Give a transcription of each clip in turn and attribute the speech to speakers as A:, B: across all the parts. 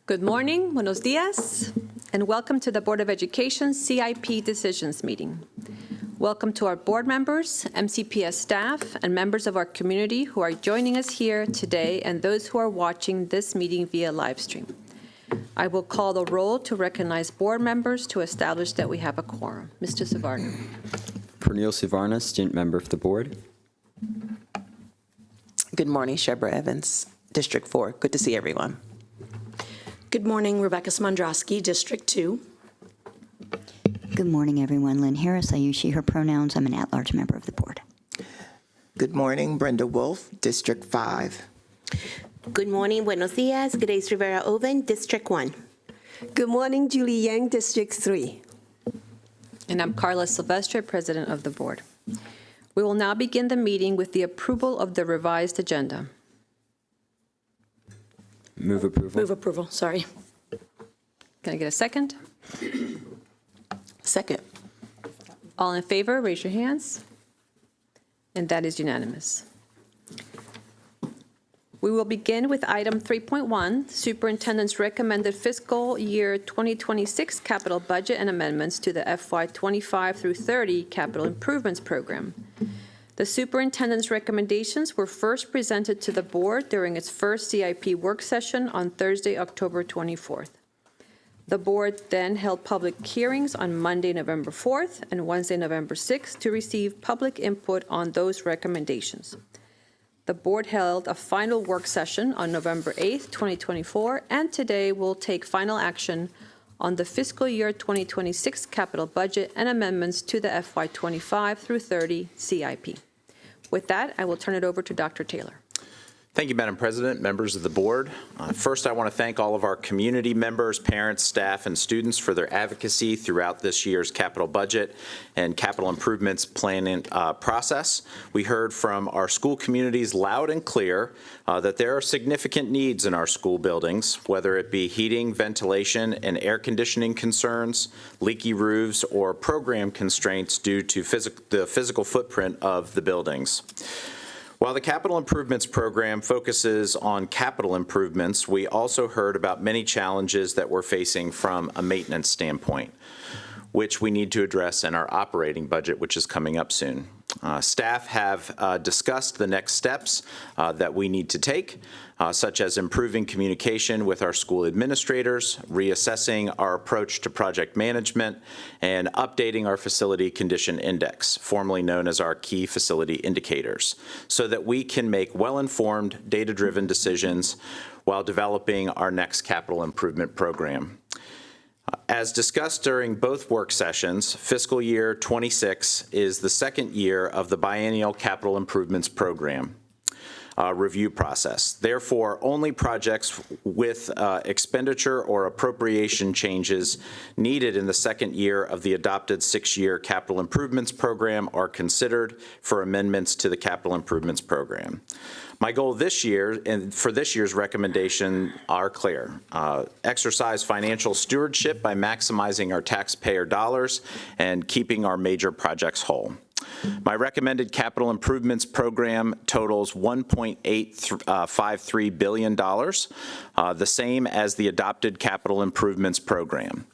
A: Good morning, buenos dias, and welcome to the Board of Education CIP Decisions Meeting. Welcome to our board members, MCPS staff, and members of our community who are joining us here today and those who are watching this meeting via live stream. I will call the roll to recognize board members to establish that we have a quorum. Mr. Savarna.
B: Pernille Savarna, student member of the board.
C: Good morning, Shebra Evans, District 4. Good to see everyone.
D: Good morning, Rebecca Smondrowski, District 2.
E: Good morning, everyone. Lynn Harris, I use she, her pronouns. I'm an at-large member of the board.
F: Good morning, Brenda Wolf, District 5.
G: Good morning, buenos dias, Grace Rivera Oven, District 1.
H: Good morning, Julie Yang, District 3.
A: And I'm Carla Silvestre, President of the board. We will now begin the meeting with the approval of the revised agenda.
B: Move approval.
D: Move approval, sorry.
A: Can I get a second?
C: Second.
A: All in favor, raise your hands. And that is unanimous. We will begin with item 3.1, Superintendent's recommended fiscal year 2026 capital budget and amendments to the FY 25 through 30 capital improvements program. The superintendent's recommendations were first presented to the board during its first CIP work session on Thursday, October 24th. The board then held public hearings on Monday, November 4th and Wednesday, November 6th to receive public input on those recommendations. The board held a final work session on November 8th, 2024, and today will take final action on the fiscal year 2026 capital budget and amendments to the FY 25 through 30 CIP. With that, I will turn it over to Dr. Taylor.
I: Thank you, Madam President, members of the board. First, I want to thank all of our community members, parents, staff, and students for their advocacy throughout this year's capital budget and capital improvements planning process. We heard from our school communities loud and clear that there are significant needs in our school buildings, whether it be heating, ventilation, and air conditioning concerns, leaky roofs, or program constraints due to the physical footprint of the buildings. While the capital improvements program focuses on capital improvements, we also heard about many challenges that we're facing from a maintenance standpoint, which we need to address in our operating budget, which is coming up soon. Staff have discussed the next steps that we need to take, such as improving communication with our school administrators, reassessing our approach to project management, and updating our facility condition index, formerly known as our key facility indicators, so that we can make well-informed, data-driven decisions while developing our next capital improvement program. As discussed during both work sessions, fiscal year 26 is the second year of the biennial capital improvements program review process. Therefore, only projects with expenditure or appropriation changes needed in the second year of the adopted 6-year capital improvements program are considered for amendments to the capital improvements program. My goal this year and for this year's recommendation are clear. Exercise financial stewardship by maximizing our taxpayer dollars and keeping our major projects whole. My recommended capital improvements program totals $1.853 billion, the same as the adopted capital improvements program.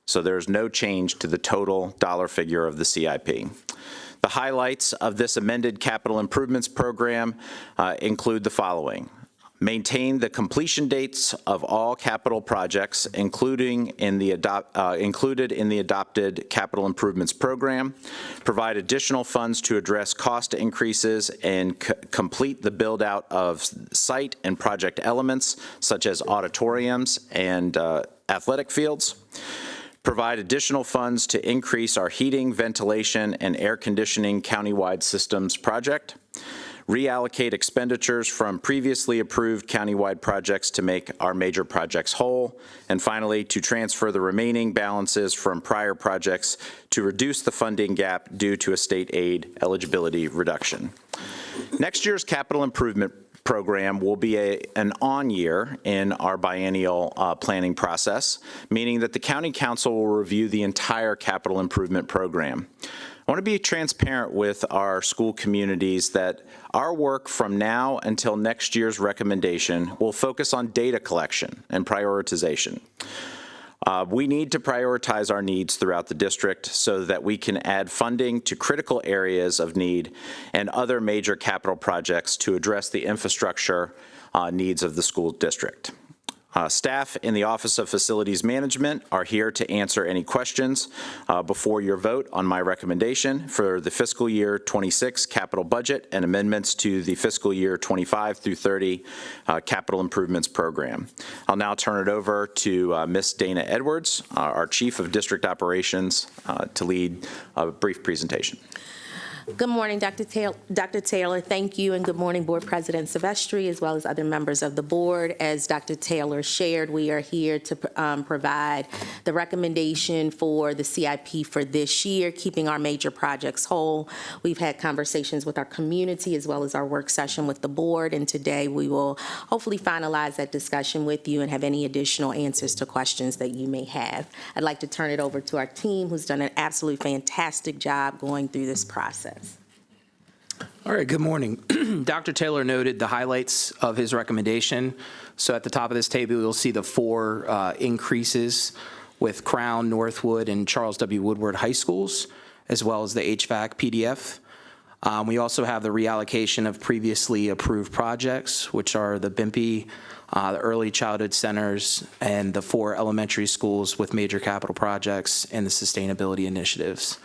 I: So there's no change to the total dollar figure of the CIP. The highlights of this amended capital improvements program include the following. Maintain the completion dates of all capital projects included in the adopted capital improvements program, provide additional funds to address cost increases and complete the build out of site and project elements such as auditoriums and athletic fields, provide additional funds to increase our heating, ventilation, and air conditioning countywide systems project, reallocate expenditures from previously approved countywide projects to make our major projects whole, and finally, to transfer the remaining balances from prior projects to reduce the funding gap due to a state aid eligibility reduction. Next year's capital improvement program will be an on year in our biennial planning process, meaning that the County Council will review the entire capital improvement program. I I want to be transparent with our school communities that our work from now until next year's recommendation will focus on data collection and prioritization. We need to prioritize our needs throughout the district so that we can add funding to critical areas of need and other major capital projects to address the infrastructure needs of the school district. Staff in the Office of Facilities Management are here to answer any questions before your vote on my recommendation for the fiscal year 26 capital budget and amendments to the fiscal year 25 through 30 capital improvements program. I'll now turn it over to Ms. Dana Edwards, our Chief of District Operations, to lead a brief presentation.
G: Good morning, Dr. Taylor. Thank you, and good morning, Board President Silvestri, as well as other members of the board. As Dr. Taylor shared, we are here to provide the recommendation for the CIP for this year, keeping our major projects whole. We've had conversations with our community as well as our work session with the board, and today we will hopefully finalize that discussion with you and have any additional answers to questions that you may have. I'd like to turn it over to our team, who's done an absolutely fantastic job going through this process.
J: All right, good morning. Dr. Taylor noted the highlights of his recommendation. So at the top of this table, you'll see the 4 increases with Crown, Northwood, and Charles W. Woodward High Schools, as well as the HVAC PDF. We also have the reallocation of previously approved projects, which are the BIMPI, the early childhood centers, and the 4 elementary schools with major capital projects and the sustainability initiatives.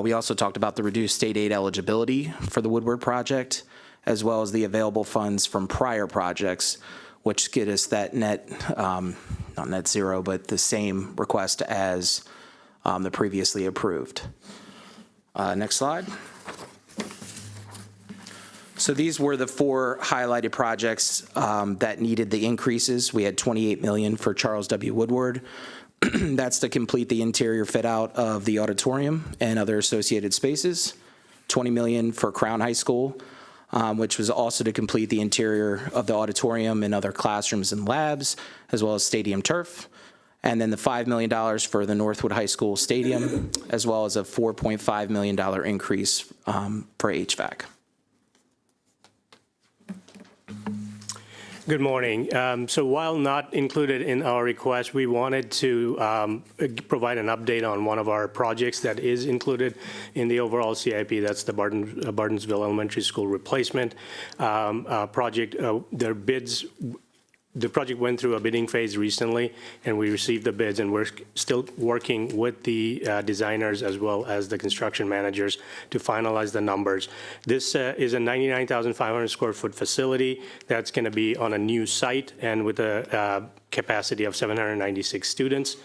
J: We also talked about the reduced state aid eligibility for the Woodward project, as well as the available funds from prior projects, which get us that net, not net zero, but the same request as the previously approved. Next slide. So these were the 4 highlighted projects that needed the increases. We had $28 million for Charles W. Woodward. That's to complete the interior fit out of the auditorium and other associated spaces. $20 million for Crown High School, which was also to complete the interior of the auditorium and other classrooms and labs, as well as stadium turf. And then the $5 million for the Northwood High School stadium, as well as a $4.5 million increase for HVAC.
K: Good morning. So while not included in our request, we wanted to provide an update on one of our projects that is included in the overall CIP. That's the Bartonsville Elementary School replacement project. Their bids. The project went through a bidding phase recently, and we received the bids, and we're still working with the designers as well as the construction managers to finalize the numbers. This is a 99,500 square foot facility that's going to be on a new site and with a capacity of 796 students.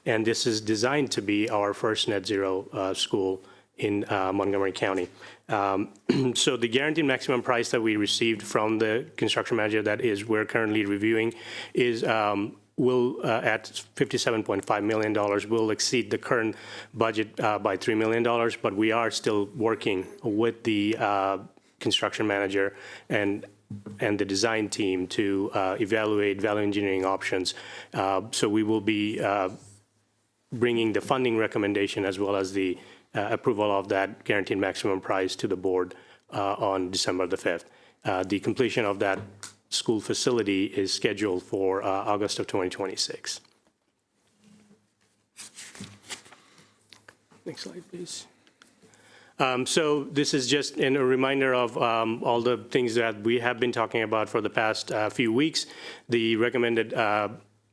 K: And this is designed to be our first net zero school in Montgomery County. So the guaranteed maximum price that we received from the construction manager that we're currently reviewing is will at $57.5 million will exceed the current budget by $3 million, but we are still working with the construction manager and the design team to evaluate value engineering options. So we will be bringing the funding recommendation as well as the approval of that guaranteed maximum price to the board on December the 5th. The completion of that school facility is scheduled for August of 2026. Next slide, please. So this is just a reminder of all the things that we have been talking about for the past few weeks. The recommended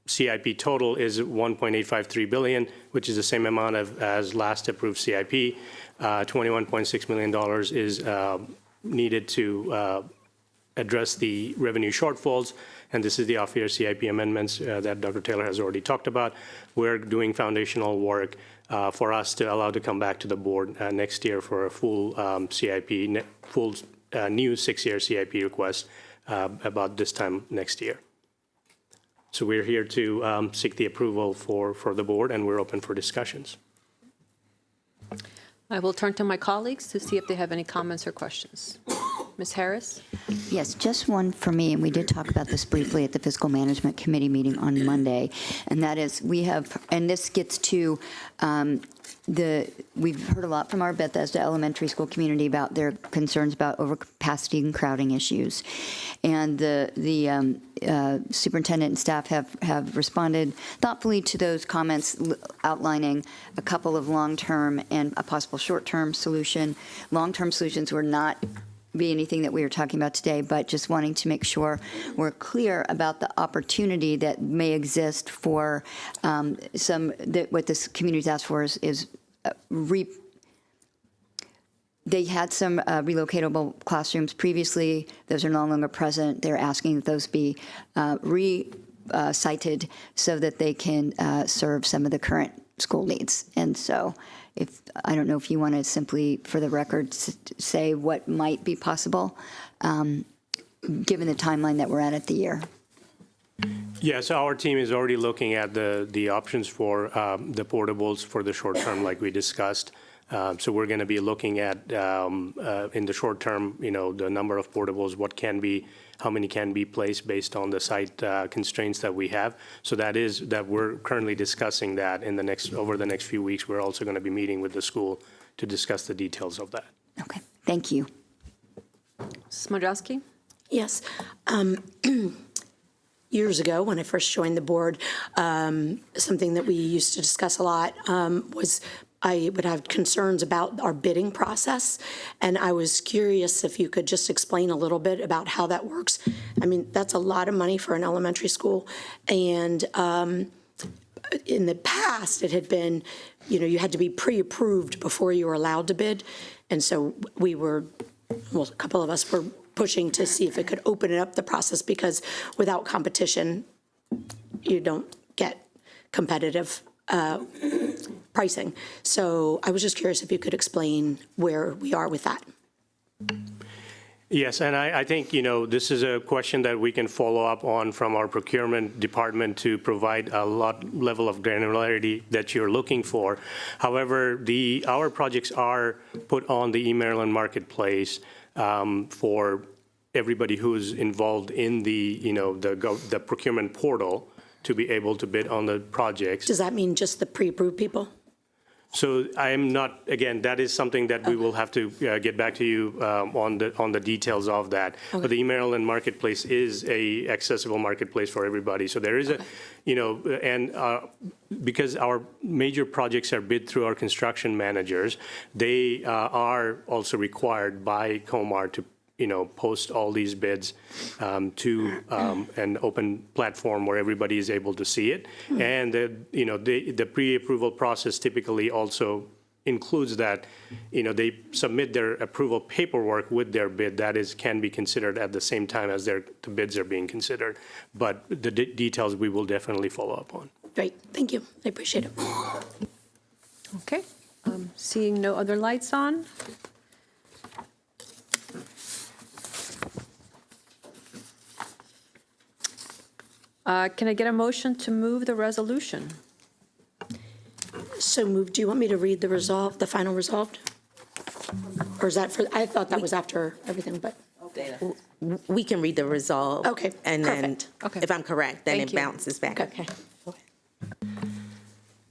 K: CIP total is $1.853 billion, which is the same amount as last approved CIP. $21.6 million is needed to address the revenue shortfalls, and this is the off-year CIP amendments that Dr. Taylor has already talked about. We're doing foundational work for us to allow to come back to the board next year for a full CIP, full new 6-year CIP request about this time next year. So we're here to seek the approval for the board, and we're open for discussions.
A: I will turn to my colleagues to see if they have any comments or questions. Ms. Harris?
E: Yes, just one for me, and we did talk about this briefly at the Fiscal Management Committee meeting on Monday, and that is and this gets to we've heard a lot from our Bethesda Elementary School community about their concerns about overcapacity and crowding issues. And the superintendent and staff have responded thoughtfully to those comments, outlining a couple of long-term and a possible short-term solution. Long-term solutions were not be anything that we were talking about today, but just wanting to make sure we're clear about the opportunity that may exist for what this community's asked for is they had some relocatable classrooms previously. Those are no longer present. They're asking that those be recited so that they can serve some of the current school needs. And so I don't know if you want to simply, for the record, say what might be possible, given the timeline that we're at the year.
K: Yes, our team is already looking at the options for the portables for the short term, like we discussed. So we're going to be looking at, in the short term, the number of portables, how many can be placed based on the site constraints that we have. So that we're currently discussing that over the next few weeks. We're also going to be meeting with the school to discuss the details of that.
E: Okay, thank you.
A: Mrs. Modrowski?
D: Yes. Years ago, when I first joined the board, something that we used to discuss a lot was I would have concerns about our bidding process, and I was curious if you could just explain a little bit about how that works. I mean, that's a lot of money for an elementary school, and in the past, it had been, you had to be pre-approved before you were allowed to bid, and so a couple of us were pushing to see if it could open it up the process, because without competition, you don't get competitive pricing. So I was just curious if you could explain where we are with that.
K: Yes, and I think, this is a question that we can follow up on from our procurement department to provide a level of granularity that you're looking for. However, our projects are put on the eMaryland Marketplace for everybody who's involved in the procurement portal to be able to bid on the projects.
D: Does that mean just the pre-approved people?
K: So I am not, again, that is something that we will have to get back to you on the details of that. Okay. But the eMaryland Marketplace is a accessible marketplace for everybody. So there is because our major projects are bid through our construction managers, they are also required by COMAR to post all these bids to an open platform where everybody is able to see it. And the pre-approval process typically also includes that, they submit their approval paperwork with their bid. That can be considered at the same time as the bids are being considered. But the details we will definitely follow up on.
D: Great, thank you. I appreciate it.
A: Okay. Seeing no other lights on. Can I get a motion to move the resolution?
D: So moved. Do you want me to read the final resolved? Or is that I thought that was after everything, but.
G: We can read the resolve.
D: Okay,
G: and
D: perfect.
G: then if I'm correct, then
A: Thank
G: it
A: you.
G: bounces back.
D: Okay.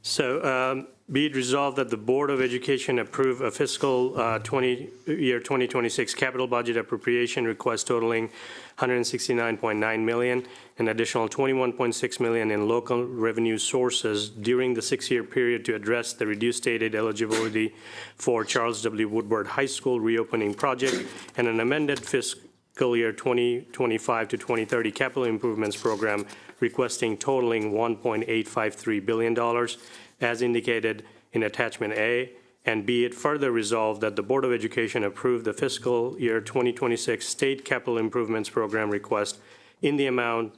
K: So be it resolved that the Board of Education approve a fiscal year 2026 capital budget appropriation request totaling $169.9 million, an additional $21.6 million in local revenue sources during the 6-year period to address the reduced stated eligibility for Charles W. Woodward High School reopening project, and an amended fiscal year 2025 to 2030 capital improvements program requesting totaling $1.853 billion, as indicated in Attachment A, and be it further resolved that the Board of Education approve the fiscal year 2026 state capital improvements program request in the amount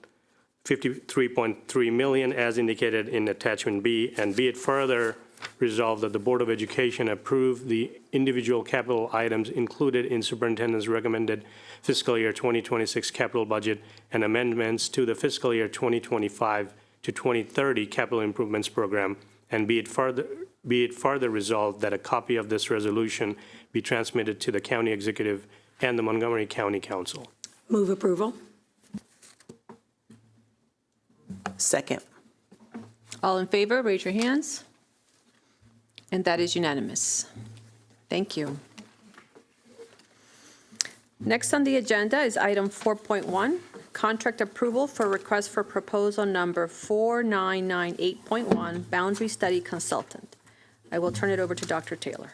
K: $53.3 million, as indicated in Attachment B, and be it further resolved that the Board of Education approve the individual capital items included in Superintendent's recommended fiscal year 2026 capital budget and amendments to the fiscal year 2025 to 2030 capital improvements program, and be it further resolved that a copy of this resolution be transmitted to the County Executive and the Montgomery County Council.
D: Move approval.
C: Second.
A: All in favor, raise your hands. And that is unanimous. Thank you. Next on the agenda is item 4.1, contract approval for request for proposal number 4998.1, boundary study consultant. I will turn it over to Dr. Taylor.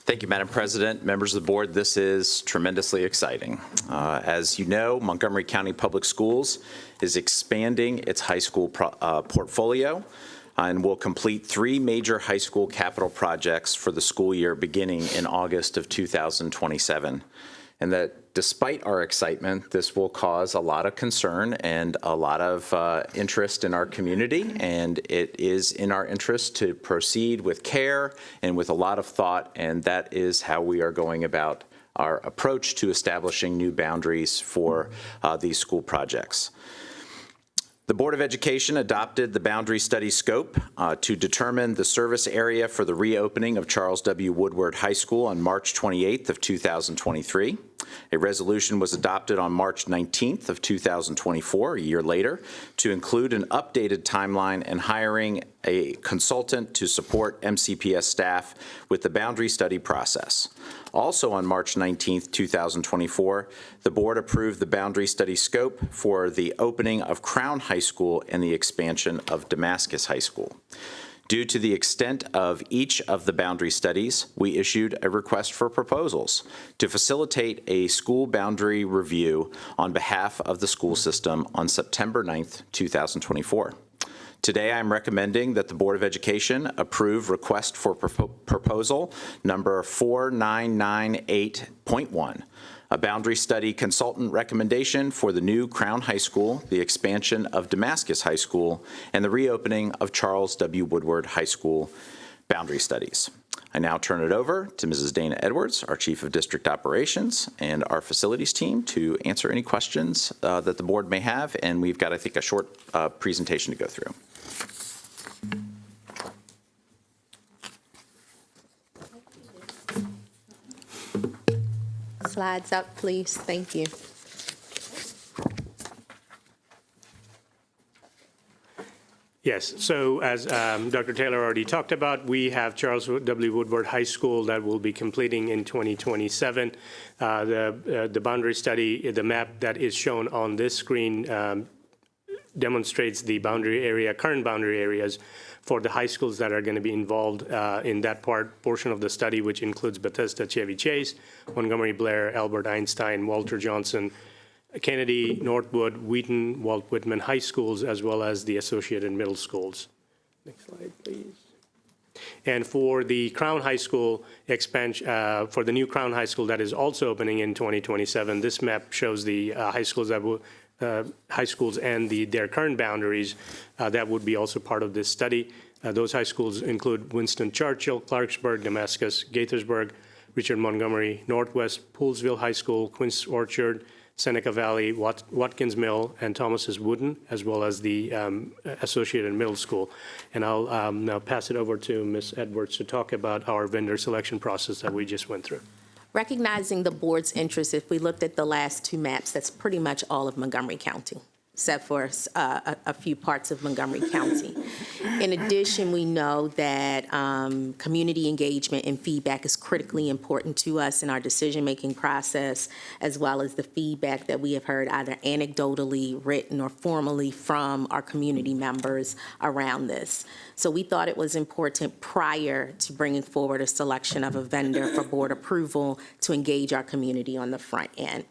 I: Thank you, Madam President, members of the board. This is tremendously exciting. As you know, Montgomery County Public Schools is expanding its high school portfolio and will complete 3 major high school capital projects for the school year beginning in August of 2027. And that despite our excitement, this will cause a lot of concern and a lot of interest in our community, and it is in our interest to proceed with care and with a lot of thought, and that is how we are going about our approach to establishing new boundaries for these school projects. The Board of Education adopted the boundary study scope to determine the service area for the reopening of Charles W. Woodward High School on March 28th of 2023. A resolution was adopted on March 19th of 2024, a year later, to include an updated timeline and hiring a consultant to support MCPS staff with the boundary study process. Also on March 19th, 2024, the board approved the boundary study scope for the opening of Crown High School and the expansion of Damascus High School. Due to the extent of each of the boundary studies, we issued a request for proposals to facilitate a school boundary review on behalf of the school system on September 9th, 2024. Today, I'm recommending that the Board of Education approve request for proposal number 4998.1, a boundary study consultant recommendation for the new Crown High School, the expansion of Damascus High School, and the reopening of Charles W. Woodward High School boundary studies. I now turn it over to Mrs. Dana Edwards, our Chief of District Operations, and our facilities team to answer any questions that the board may have, and we've got, I think, a short presentation to go through.
G: Slides up, please. Thank you.
K: Yes, so as Dr. Taylor already talked about, we have Charles W. Woodward High School that will be completing in 2027. The boundary study, the map that is shown on this screen demonstrates the boundary area, current boundary areas for the high schools that are going to be involved in that portion of the study, which includes Bethesda Chevy Chase, Montgomery Blair, Albert Einstein, Walter Johnson, Kennedy, Northwood, Wheaton, Walt Whitman High Schools, as well as the associated middle schools. Next slide, please. And for the Crown High School expansion, for the new Crown High School that is also opening in 2027, this map shows the high schools that will high schools and their current boundaries that would be also part of this study. Those high schools include Winston Churchill, Clarksburg, Damascus, Gaithersburg, Richard Montgomery, Northwest, Poolsville High School, Quince Orchard, Seneca Valley, Watkins Mill, and Thomas's Wooden, as well as the Associated Middle School. And I'll now pass it over to Ms. Edwards to talk about our vendor selection process that we just went through.
G: Recognizing the board's interest, if we looked at the last 2 maps, that's pretty much all of Montgomery County, except for a few parts of Montgomery County. In addition, we know that community engagement and feedback is critically important to us in our decision-making process, as well as the feedback that we have heard either anecdotally, written, or formally from our community members around this. So we thought it was important prior to bringing forward a selection of a vendor for board approval to engage our community on the front end.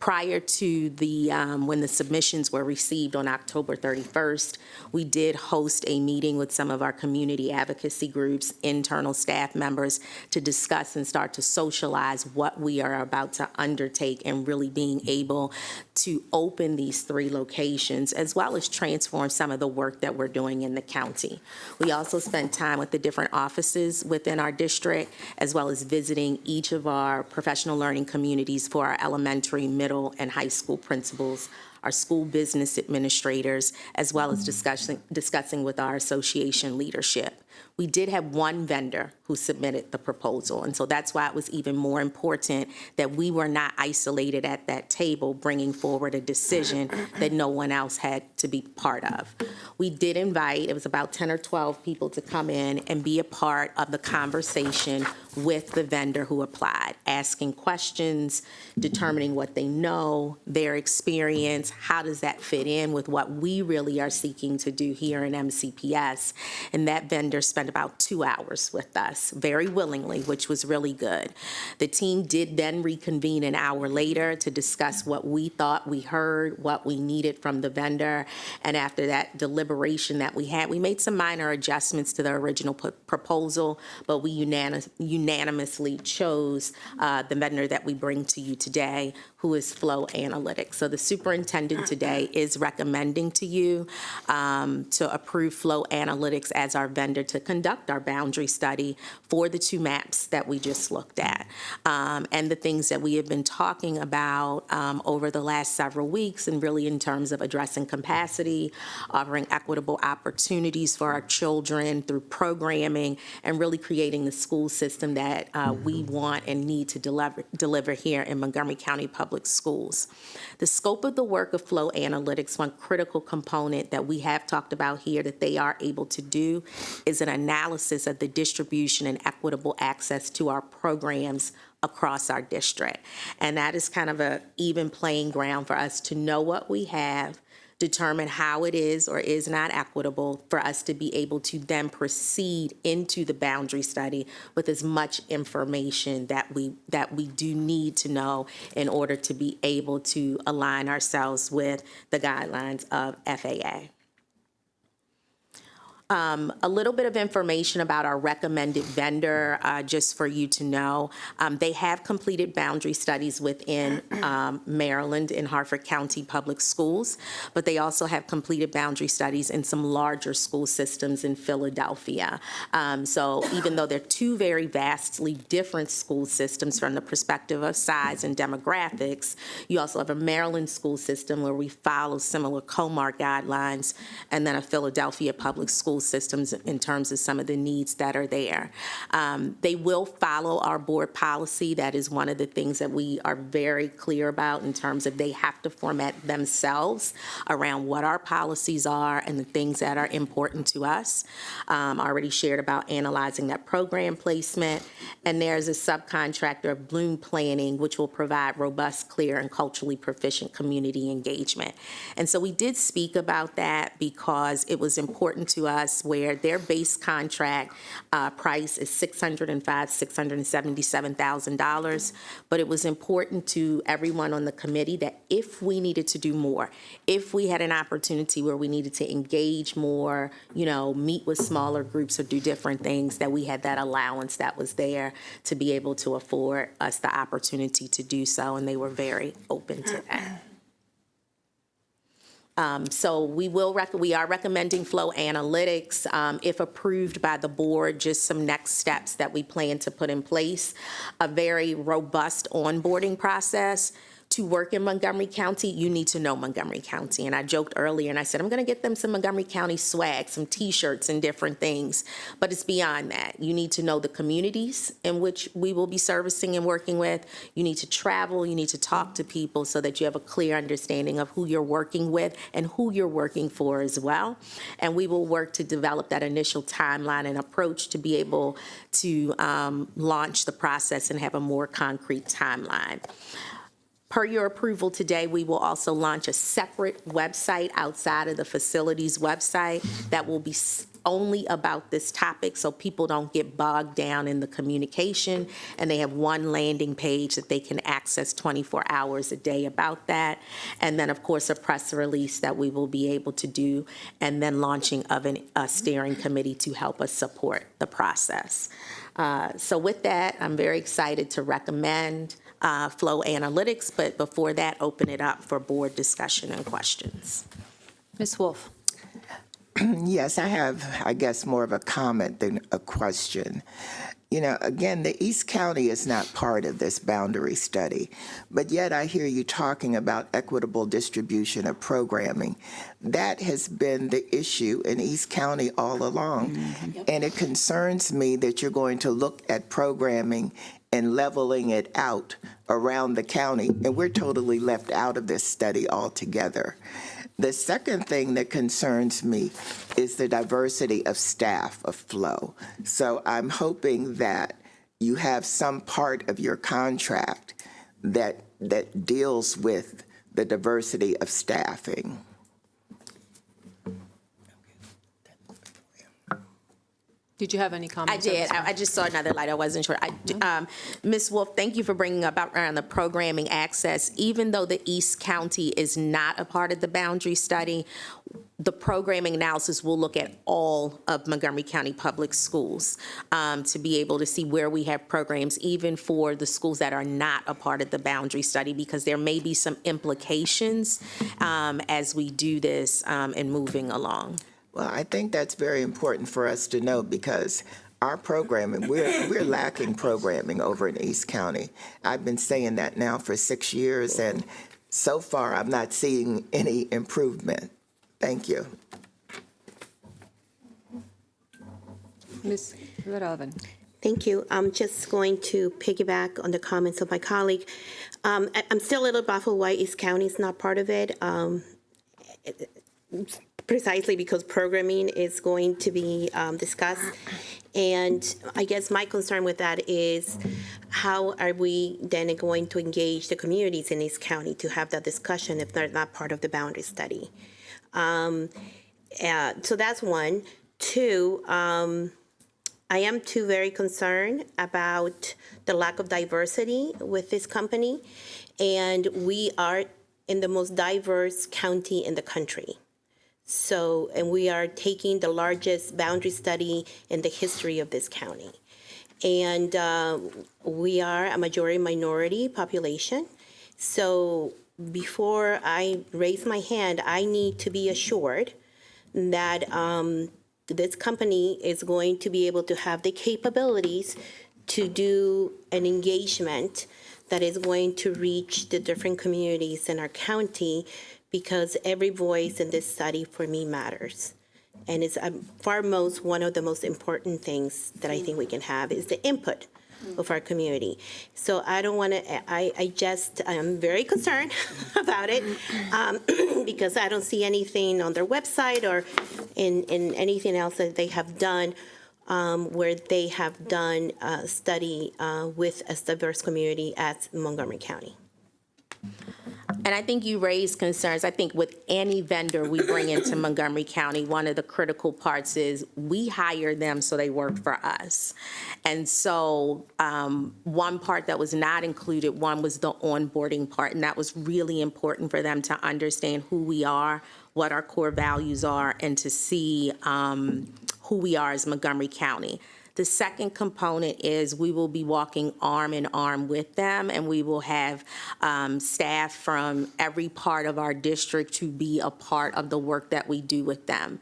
G: Prior to the when the submissions were received on October 31st, we did host a meeting with some of our community advocacy groups, internal staff members, to discuss and start to socialize what we are about to undertake and really being able to open these 3 locations, as well as transform some of the work that we're doing in the county. We also spent time with the different offices within our district, as well as visiting each of our professional learning communities for our elementary, middle, and high school principals, our school business administrators, as well as discussing with our association leadership. We did have one vendor who submitted the proposal, and so that's why it was even more important that we were not isolated at that table bringing forward a decision that no one else had to be part of. We did invite, it was about 10 or 12 people to come in and be a part of the conversation with the vendor who applied, asking questions, determining what they know, their experience, how does that fit in with what we really are seeking to do here in MCPS. And that vendor spent about 2 hours with us, very willingly, which was really good. The team did then reconvene an hour later to discuss what we thought we heard, what we needed from the vendor. And after that deliberation that we had, we made some minor adjustments to the original proposal, but we unanimously chose the vendor that we bring to you today, who is Flow Analytics. So the superintendent today is recommending to you to approve Flow Analytics as our vendor to conduct our boundary study for the 2 maps that we just looked at. And the things that we have been talking about over the last several weeks, and really in terms of addressing capacity, offering equitable opportunities for our children through programming, and really creating the school system that we want and need to deliver here in Montgomery County Public Schools. The scope of the work of Flow Analytics, one critical component that we have talked about here that they are able to do, is an analysis of the distribution and equitable access to our programs across our district. And that is kind of an even playing ground for us to know what we have, determine how it is or is not equitable, for us to be able to then proceed into the boundary study with as much information that we do need to know in order to be able to align ourselves with the guidelines of FAA. A little bit of information about our recommended vendor, just for you to know. They have completed boundary studies within Maryland in Harford County Public Schools, but they also have completed boundary studies in some larger school systems in Philadelphia. So even though they're 2 very vastly different school systems from the perspective of size and demographics, you also have a Maryland school system where we follow similar COMAR guidelines, and then a Philadelphia public school systems in terms of some of the needs that are there. They will follow our board policy. That is one of the things that we are very clear about in terms of they have to format themselves around what our policies are and the things that are important to us. I already shared about analyzing that program placement. And there's a subcontractor of Bloom Planning, which will provide robust, clear, and culturally proficient community engagement. And so we did speak about that because it was important to us, where their base contract price is $677,000, but it was important to everyone on the committee that if we needed to do more, if we had an opportunity where we needed to engage more, meet with smaller groups or do different things, that we had that allowance that was there to be able to afford us the opportunity to do so, and they were very open to that. So we are recommending Flow Analytics. If approved by the board, just some next steps that we plan to put in place: a very robust onboarding process. To work in Montgomery County, you need to know Montgomery County. And I joked earlier and I said, I'm going to get them some Montgomery County swag, some T-shirts and different things. But it's beyond that. You need to know the communities in which we will be servicing and working with. You need to travel. You need to talk to people so that you have a clear understanding of who you're working with and who you're working for as well. And we will work to develop that initial timeline and approach to be able to launch the process and have a more concrete timeline. Per your approval today, we will also launch a separate website outside of the facilities website that will be only about this topic, so people don't get bogged down in the communication, and they have one landing page that they can access 24 hours a day about that. And then, of course, a press release that we will be able to do, and then launching of a steering committee to help us support the process. So with that, I'm very excited to recommend Flow Analytics, but before that, open it up for board discussion and questions.
A: Ms. Wolf.
F: Yes, I have, I guess, more of a comment than a question. You know, again, the East County is not part of this boundary study, but yet I hear you talking about equitable distribution of programming. That has been the issue in East County all along, and it concerns me that you're going to look at programming and leveling it out around the county, and we're totally left out of this study altogether. The second thing that concerns me is the diversity of staff, of flow. So I'm hoping that you have some part of your contract that deals with the diversity of staffing.
A: Did you have any
G: I
A: comments?
G: did. I just saw another light. I wasn't sure. Ms. Wolf, thank you for bringing up around the programming access. Even though the East County is not a part of the boundary study, the programming analysis will look at all of Montgomery County Public Schools to be able to see where we have programs, even for the schools that are not a part of the boundary study, because there may be some implications as we do this and moving along.
F: Well, I think that's very important for us to know, because our programming, we're lacking programming over in East County. I've been saying that now for 6 years, and so far I'm not seeing any improvement. Thank you.
A: Ms. Verhoeven.
L: Thank you. I'm just going to piggyback on the comments of my colleague. I'm still a little baffled why East County is not part of it. Precisely because programming is going to be discussed. And I guess my concern with that is, how are we then going to engage the communities in East County to have that discussion if they're not part of the boundary study? So that's one. Two, I am too very concerned about the lack of diversity with this company. And we are in the most diverse county in the country. So, and we are taking the largest boundary study in the history of this county. And we are a majority minority population. So before I raise my hand, I need to be assured that this company is going to be able to have the capabilities to do an engagement that is going to reach the different communities in our county, because every voice in this study for me matters. And it's foremost, one of the most important things that I think we can have is the input of our community. So I don't want to, I'm very concerned about it because I don't see anything on their website or in anything else that they have done where they have done a study with a diverse community at Montgomery County.
G: And I think you raised concerns. I think with any vendor we bring into Montgomery County, one of the critical parts is we hire them so they work for us. And so one part that was not included, one was the onboarding part, and that was really important for them to understand who we are, what our core values are, and to see who we are as Montgomery County. The second component is we will be walking arm in arm with them, and we will have staff from every part of our district to be a part of the work that we do with them.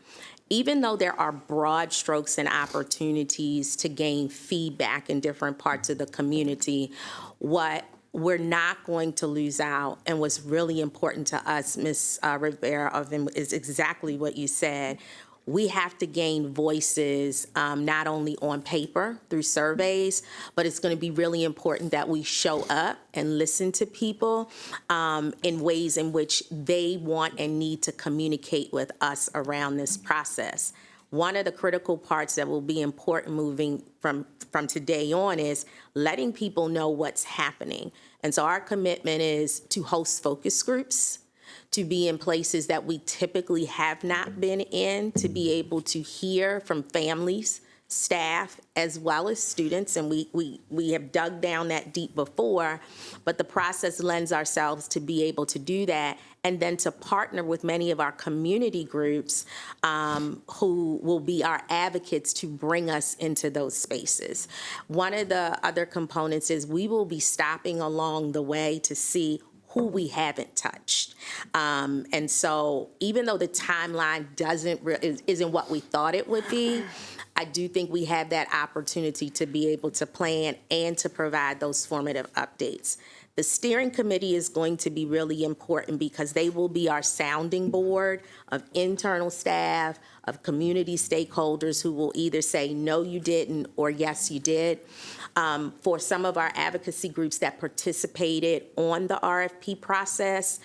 G: Even though there are broad strokes and opportunities to gain feedback in different parts of the community, what we're not going to lose out, and what's really important to us, Ms. Rivera, is exactly what you said. We have to gain voices not only on paper through surveys, but it's going to be really important that we show up and listen to people in ways in which they want and need to communicate with us around this process. One of the critical parts that will be important moving from today on is letting people know what's happening. And so our commitment is to host focus groups, to be in places that we typically have not been in, to be able to hear from families, staff, as well as students. And we have dug down that deep before, but the process lends ourselves to be able to do that, and then to partner with many of our community groups who will be our advocates to bring us into those spaces. One of the other components is we will be stopping along the way to see who we haven't touched. And so even though the timeline isn't what we thought it would be, I do think we have that opportunity to be able to plan and to provide those formative updates. The steering committee is going to be really important because they will be our sounding board of internal staff, of community stakeholders who will either say, no, you didn't, or yes, you did. For some of our advocacy groups that participated on the RFP process,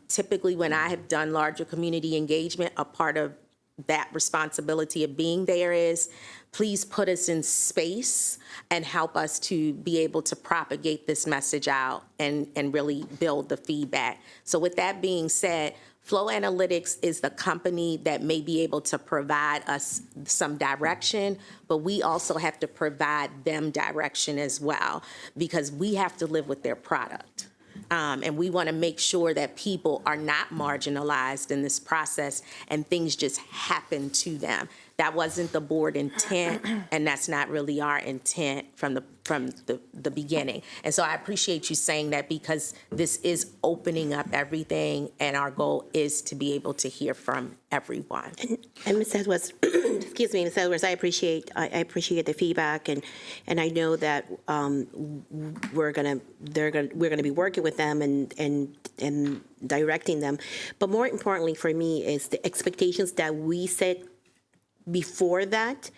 G: typically when I have done larger community engagement, a part of that responsibility of being there is, please put us in space and help us to be able to propagate this message out and really build the feedback. So with that being said, Flow Analytics is the company that may be able to provide us some direction, but we also have to provide them direction as well, because we have to live with their product. And we want to make sure that people are not marginalized in this process and things just happen to them. That wasn't the board intent, and that's not really our intent from the beginning. And so I appreciate you saying that, because this is opening up everything, and our goal is to be able to hear from everyone.
L: And Ms. Edwards, excuse me, Ms. Edwards, I appreciate the feedback, and I know that we're gonna be working with them and directing them. But more importantly for me is the expectations that we set before that,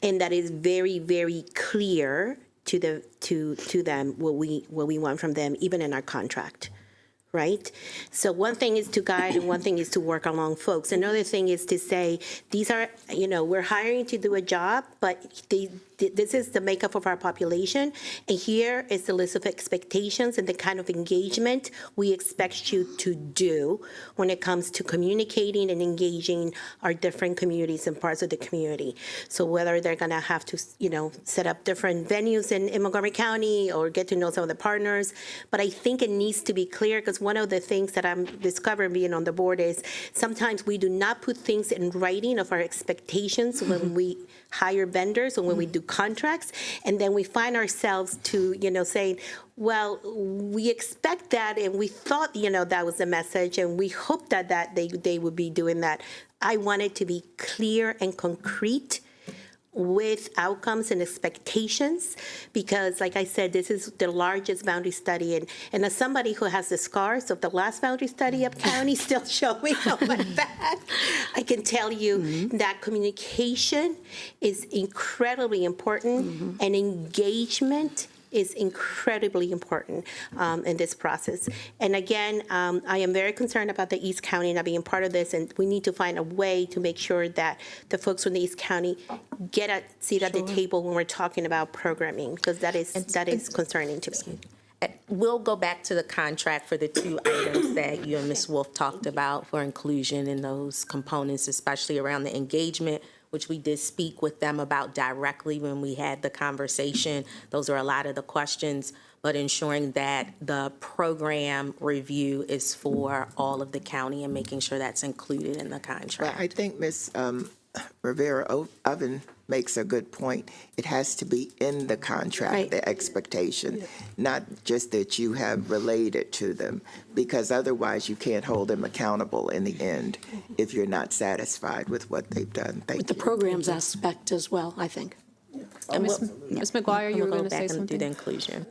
L: and that is very, very clear to them what we want from them, even in our contract. Right? So one thing is to guide and one thing is to work along folks. Another thing is to say, these are, we're hiring to do a job, but this is the makeup of our population. And here is the list of expectations and the kind of engagement we expect you to do when it comes to communicating and engaging our different communities and parts of the community. So whether they're going to have to, set up different venues in Montgomery County or get to know some of the partners. But I think it needs to be clear, because one of the things that I'm discovering being on the board is sometimes we do not put things in writing of our expectations when we hire vendors or when we do contracts, and then we find ourselves to, saying, well, we expect that, and we thought, that was the message, and we hope that they would be doing that. I want it to be clear and concrete with outcomes and expectations, because like I said, this is the largest boundary study, and as somebody who has the scars of the last boundary study up county still showing on my back, I can tell you that communication is incredibly important, and engagement is incredibly important in this process. And again, I am very concerned about the East County not being part of this, and we need to find a way to make sure that the folks from the East County get a seat at the table when we're talking about programming, because that is concerning to me.
G: We'll go back to the contract for the two items that you and Ms. Wolf talked about for inclusion in those components, especially around the engagement, which we did speak with them about directly when we had the conversation. Those are a lot of the questions, but ensuring that the program review is for all of the county and making sure that's included in the contract.
F: Well, I think Ms. Rivera-Oven makes a good point. It has to be in the contract,
D: Right.
F: the expectation, not just that you have relayed it to them, because otherwise you can't hold them accountable in the end if you're not satisfied with what they've done. Thank
D: With the
F: you.
D: programs aspect as well, I think.
G: And
A: Ms. McGuire, you were going to say
G: Do the
A: something?
G: inclusion.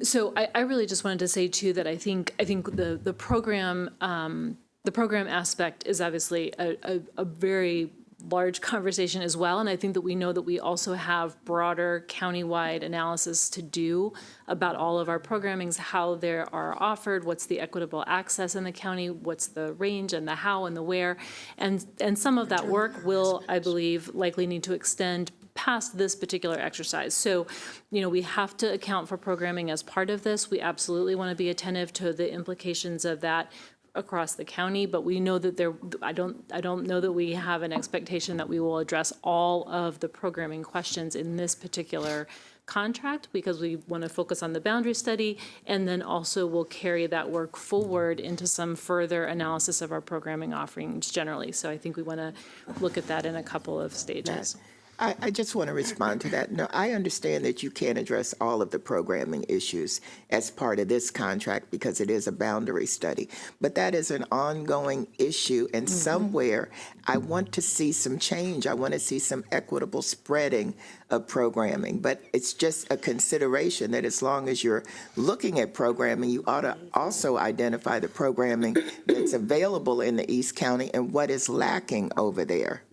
M: So I really just wanted to say too that I think the program aspect is obviously a very large conversation as well, and I think that we know that we also have broader countywide analysis to do about all of our programmings, how they are offered, what's the equitable access in the county, what's the range and the how and the where, and some of that work will, I believe, likely need to extend past this particular exercise. So, we have to account for programming as part of this. We absolutely want to be attentive to the implications of that across the county, but we know that I don't know that we have an expectation that we will address all of the programming questions in this particular contract, because we want to focus on the boundary study, and then also we'll carry that work forward into some further analysis of our programming offerings generally. So I think we want to look at that in a couple of stages.
F: I just want to respond to that. No, I understand that you can't address all of the programming issues as part of this contract because it is a boundary study. But that is an ongoing issue, and somewhere I want to see some change. I want to see some equitable spreading of programming. But it's just a consideration that as long as you're looking at programming, you ought to also identify the programming that's available in the East County and what is lacking over there.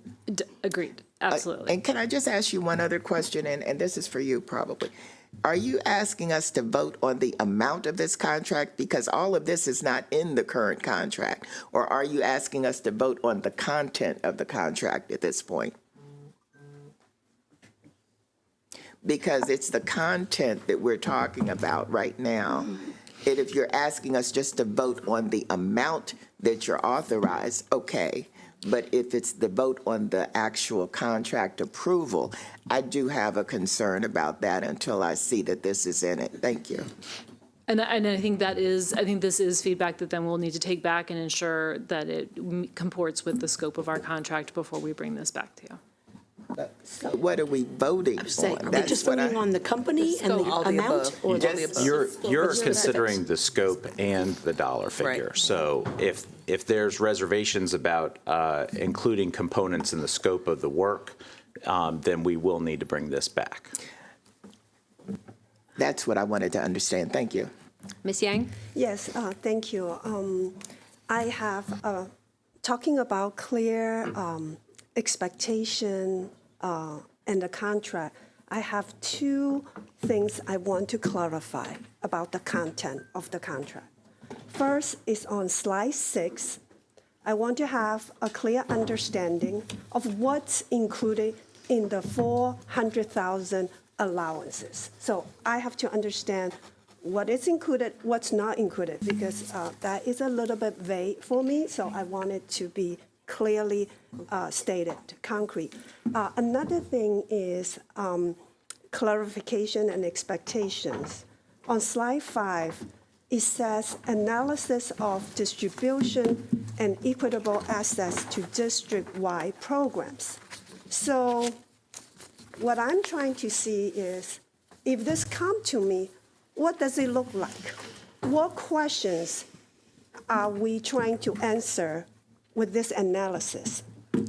M: Agreed, absolutely.
F: And can I just ask you one other question, and this is for you probably. Are you asking us to vote on the amount of this contract because all of this is not in the current contract? Or are you asking us to vote on the content of the contract at this point? Because it's the content that we're talking about right now. And if you're asking us just to vote on the amount that you're authorized, okay. But if it's the vote on the actual contract approval, I do have a concern about that until I see that this is in it. Thank you.
M: And I think this is feedback that then we'll need to take back and ensure that it comports with the scope of our contract before we bring this back to you.
F: So what are we voting on?
D: Are we just voting on the company and the amount? Or
I: You're considering the scope and the dollar figure.
C: Right.
I: So if there's reservations about including components in the scope of the work, then we will need to bring this back.
F: That's what I wanted to understand. Thank you.
A: Ms. Yang?
H: Yes, thank you. I have, talking about clear expectation and the contract, I have two things I want to clarify about the content of the contract. First is on slide 6. I want to have a clear understanding of what's included in the 400,000 allowances. So I have to understand what is included, what's not included, because that is a little bit vague for me, so I want it to be clearly stated, concrete. Another thing is clarification and expectations. On slide 5, it says analysis of distribution and equitable access to district-wide programs. So what I'm trying to see is, if this come to me, what does it look like? What questions are we trying to answer with this analysis?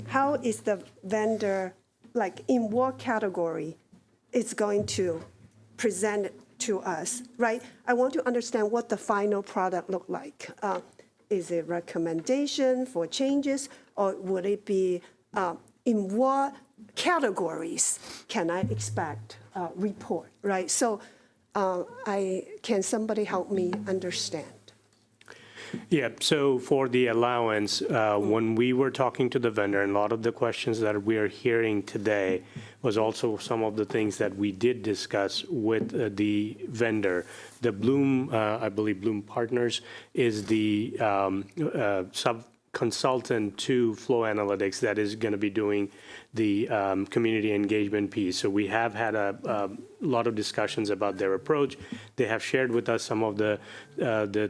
H: How is the vendor, like in what category it's going to present it to us, right? I want to understand what the final product look like. Is it recommendation for changes, or would it be in what categories can I expect report, right? So can somebody help me understand?
K: Yeah, so for the allowance, when we were talking to the vendor, and a lot of the questions that we are hearing today was also some of the things that we did discuss with the vendor. The Bloom, I believe Bloom Partners is the sub-consultant to Flow Analytics that is going to be doing the community engagement piece. So we have had a lot of discussions about their approach. They have shared with us some of the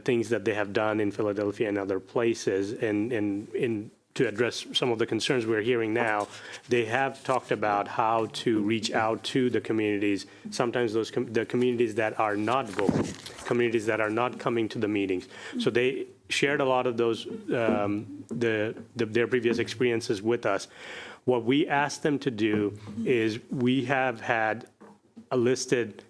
K: things that they have done in Philadelphia and other places, and to address some of the concerns we're hearing now, they have talked about how to reach out to the communities, sometimes the communities that are not vocal, communities that are not coming to the meetings. So they shared a lot of those, their previous experiences with us. What we asked them to do is we have had listed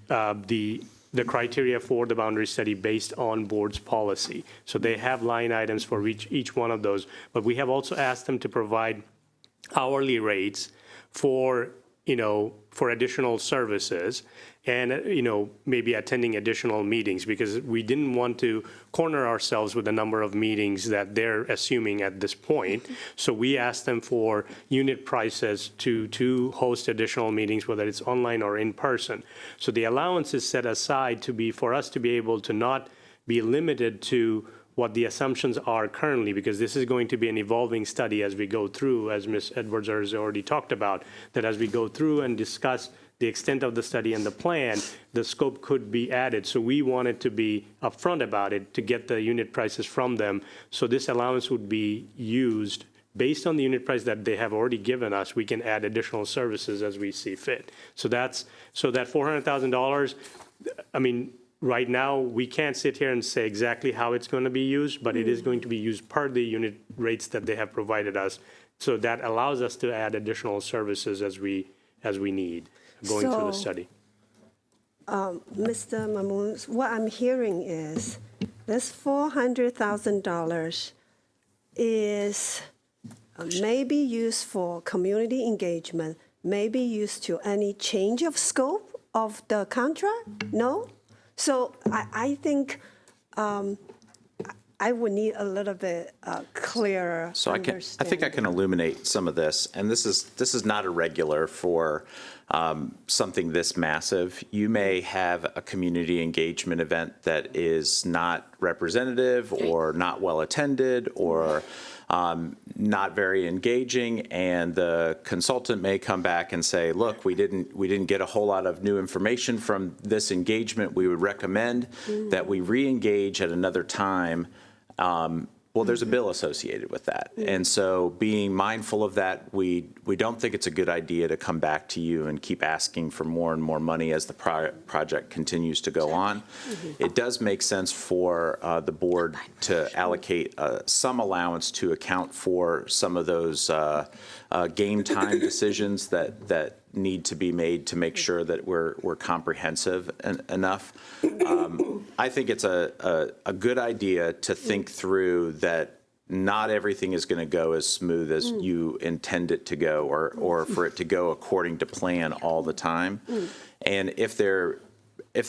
K: the criteria for the boundary study based on board's policy. So they have line items for each one of those. But we have also asked them to provide hourly rates for, for additional services and, maybe attending additional meetings, because we didn't want to corner ourselves with the number of meetings that they're assuming at this point. So we asked them for unit prices to host additional meetings, whether it's online or in person. So the allowance is set aside for us to be able to not be limited to what the assumptions are currently, because this is going to be an evolving study as we go through, as Ms. Edwards has already talked about, that as we go through and discuss the extent of the study and the plan, the scope could be added. So we wanted to be upfront about it to get the unit prices from them. So this allowance would be used based on the unit price that they have already given us, we can add additional services as we see fit. So that $400,000, I mean, right now, we can't sit here and say exactly how it's going to be used, but it is going to be used per the unit rates that they have provided us. So that allows us to add additional services as we need going through the study.
H: Mr. Mahmoud, what I'm hearing is this $400,000 is maybe used for community engagement, maybe used to any change of scope of the contract? No? So I think I would need a little bit clearer
I: So I think I can illuminate some of this, and this is not irregular for something this massive. You may have a community engagement event that is not representative or not well attended or not very engaging, and the consultant may come back and say, look, we didn't get a whole lot of new information from this engagement. We would recommend that we re-engage at another time. Well, there's a bill associated with that. And so being mindful of that, we don't think it's a good idea to come back to you and keep asking for more and more money as the project continues to go on. It does make sense for the board to allocate some allowance to account for some of those game time decisions that need to be made to make sure that we're comprehensive enough. I think it's a good idea to think through that not everything is going to go as smooth as you intend it to go, or for it to go according to plan all the time. And if there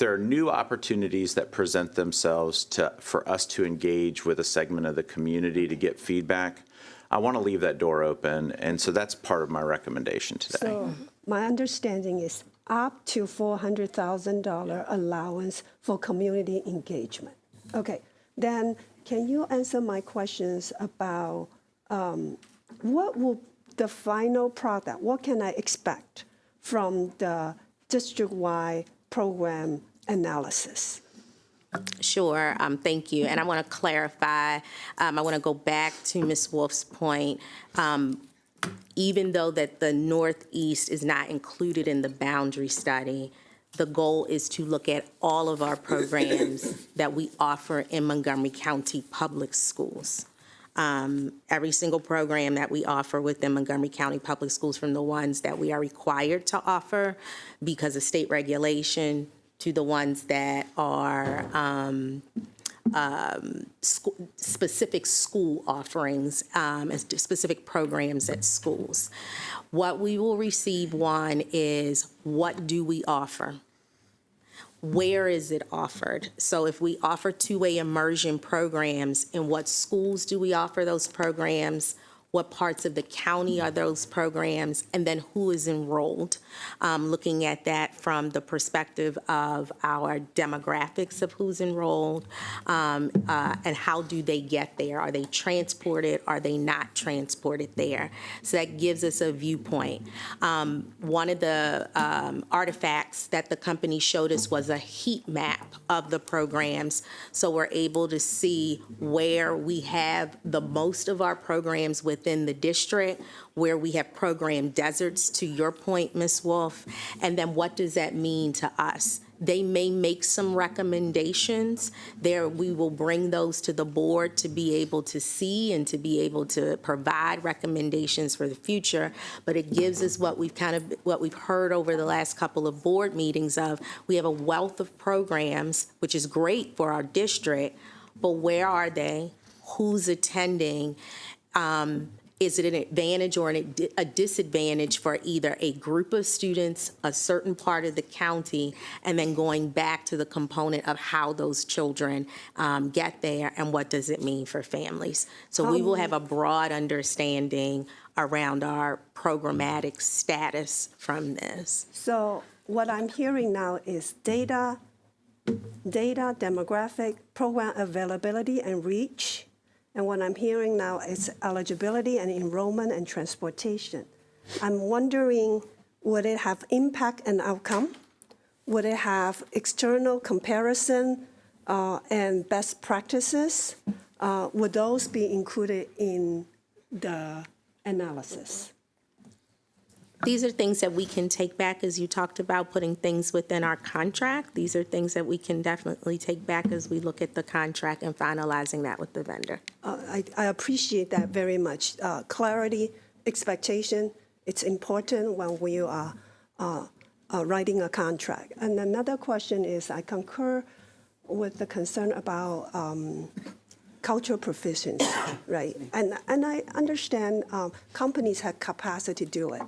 I: are new opportunities that present themselves for us to engage with a segment of the community to get feedback, I want to leave that door open, and so that's part of my recommendation today.
H: So my understanding is up to $400,000 allowance for community engagement. Okay, then can you answer my questions about what will the final product, what can I expect from the district-wide program analysis?
G: Sure, thank you. And I want to clarify, I want to go back to Ms. Wolf's point. Even though that the Northeast is not included in the boundary study, the goal is to look at all of our programs that we offer in Montgomery County Public Schools. Every single program that we offer within Montgomery County Public Schools, from the ones that we are required to offer because of state regulation, to the ones that are specific school offerings and specific programs at schools. What we will receive, one, is what do we offer? Where is it offered? So if we offer two-way immersion programs, in what schools do we offer those programs? What parts of the county are those programs? And then who is enrolled? Looking at that from the perspective of our demographics of who's enrolled, and how do they get there? Are they transported? Are they not transported there? So that gives us a viewpoint. One of the artifacts that the company showed us was a heat map of the programs. So we're able to see where we have the most of our programs within the district, where we have program deserts, to your point, Ms. Wolf, and then what does that mean to us? They may make some recommendations. We will bring those to the board to be able to see and to be able to provide recommendations for the future. But it gives us what we've heard over the last couple of board meetings of, we have a wealth of programs, which is great for our district, but where are they? Who's attending? Is it an advantage or a disadvantage for either a group of students, a certain part of the county, and then going back to the component of how those children get there and what does it mean for families? So we will have a broad understanding around our programmatic status from this.
H: So what I'm hearing now is data, demographic, program availability and reach. And what I'm hearing now is eligibility and enrollment and transportation. I'm wondering, would it have impact and outcome? Would it have external comparison and best practices? Would those be included in the analysis?
L: These are things that we can take back, as you talked about, putting things within our contract. These are things that we can definitely take back as we look at the contract and finalizing that with the vendor.
H: I appreciate that very much. Clarity, expectation, it's important when we are writing a contract. And another question is, I concur with the concern about cultural proficiency, right? And I understand companies have capacity to do it.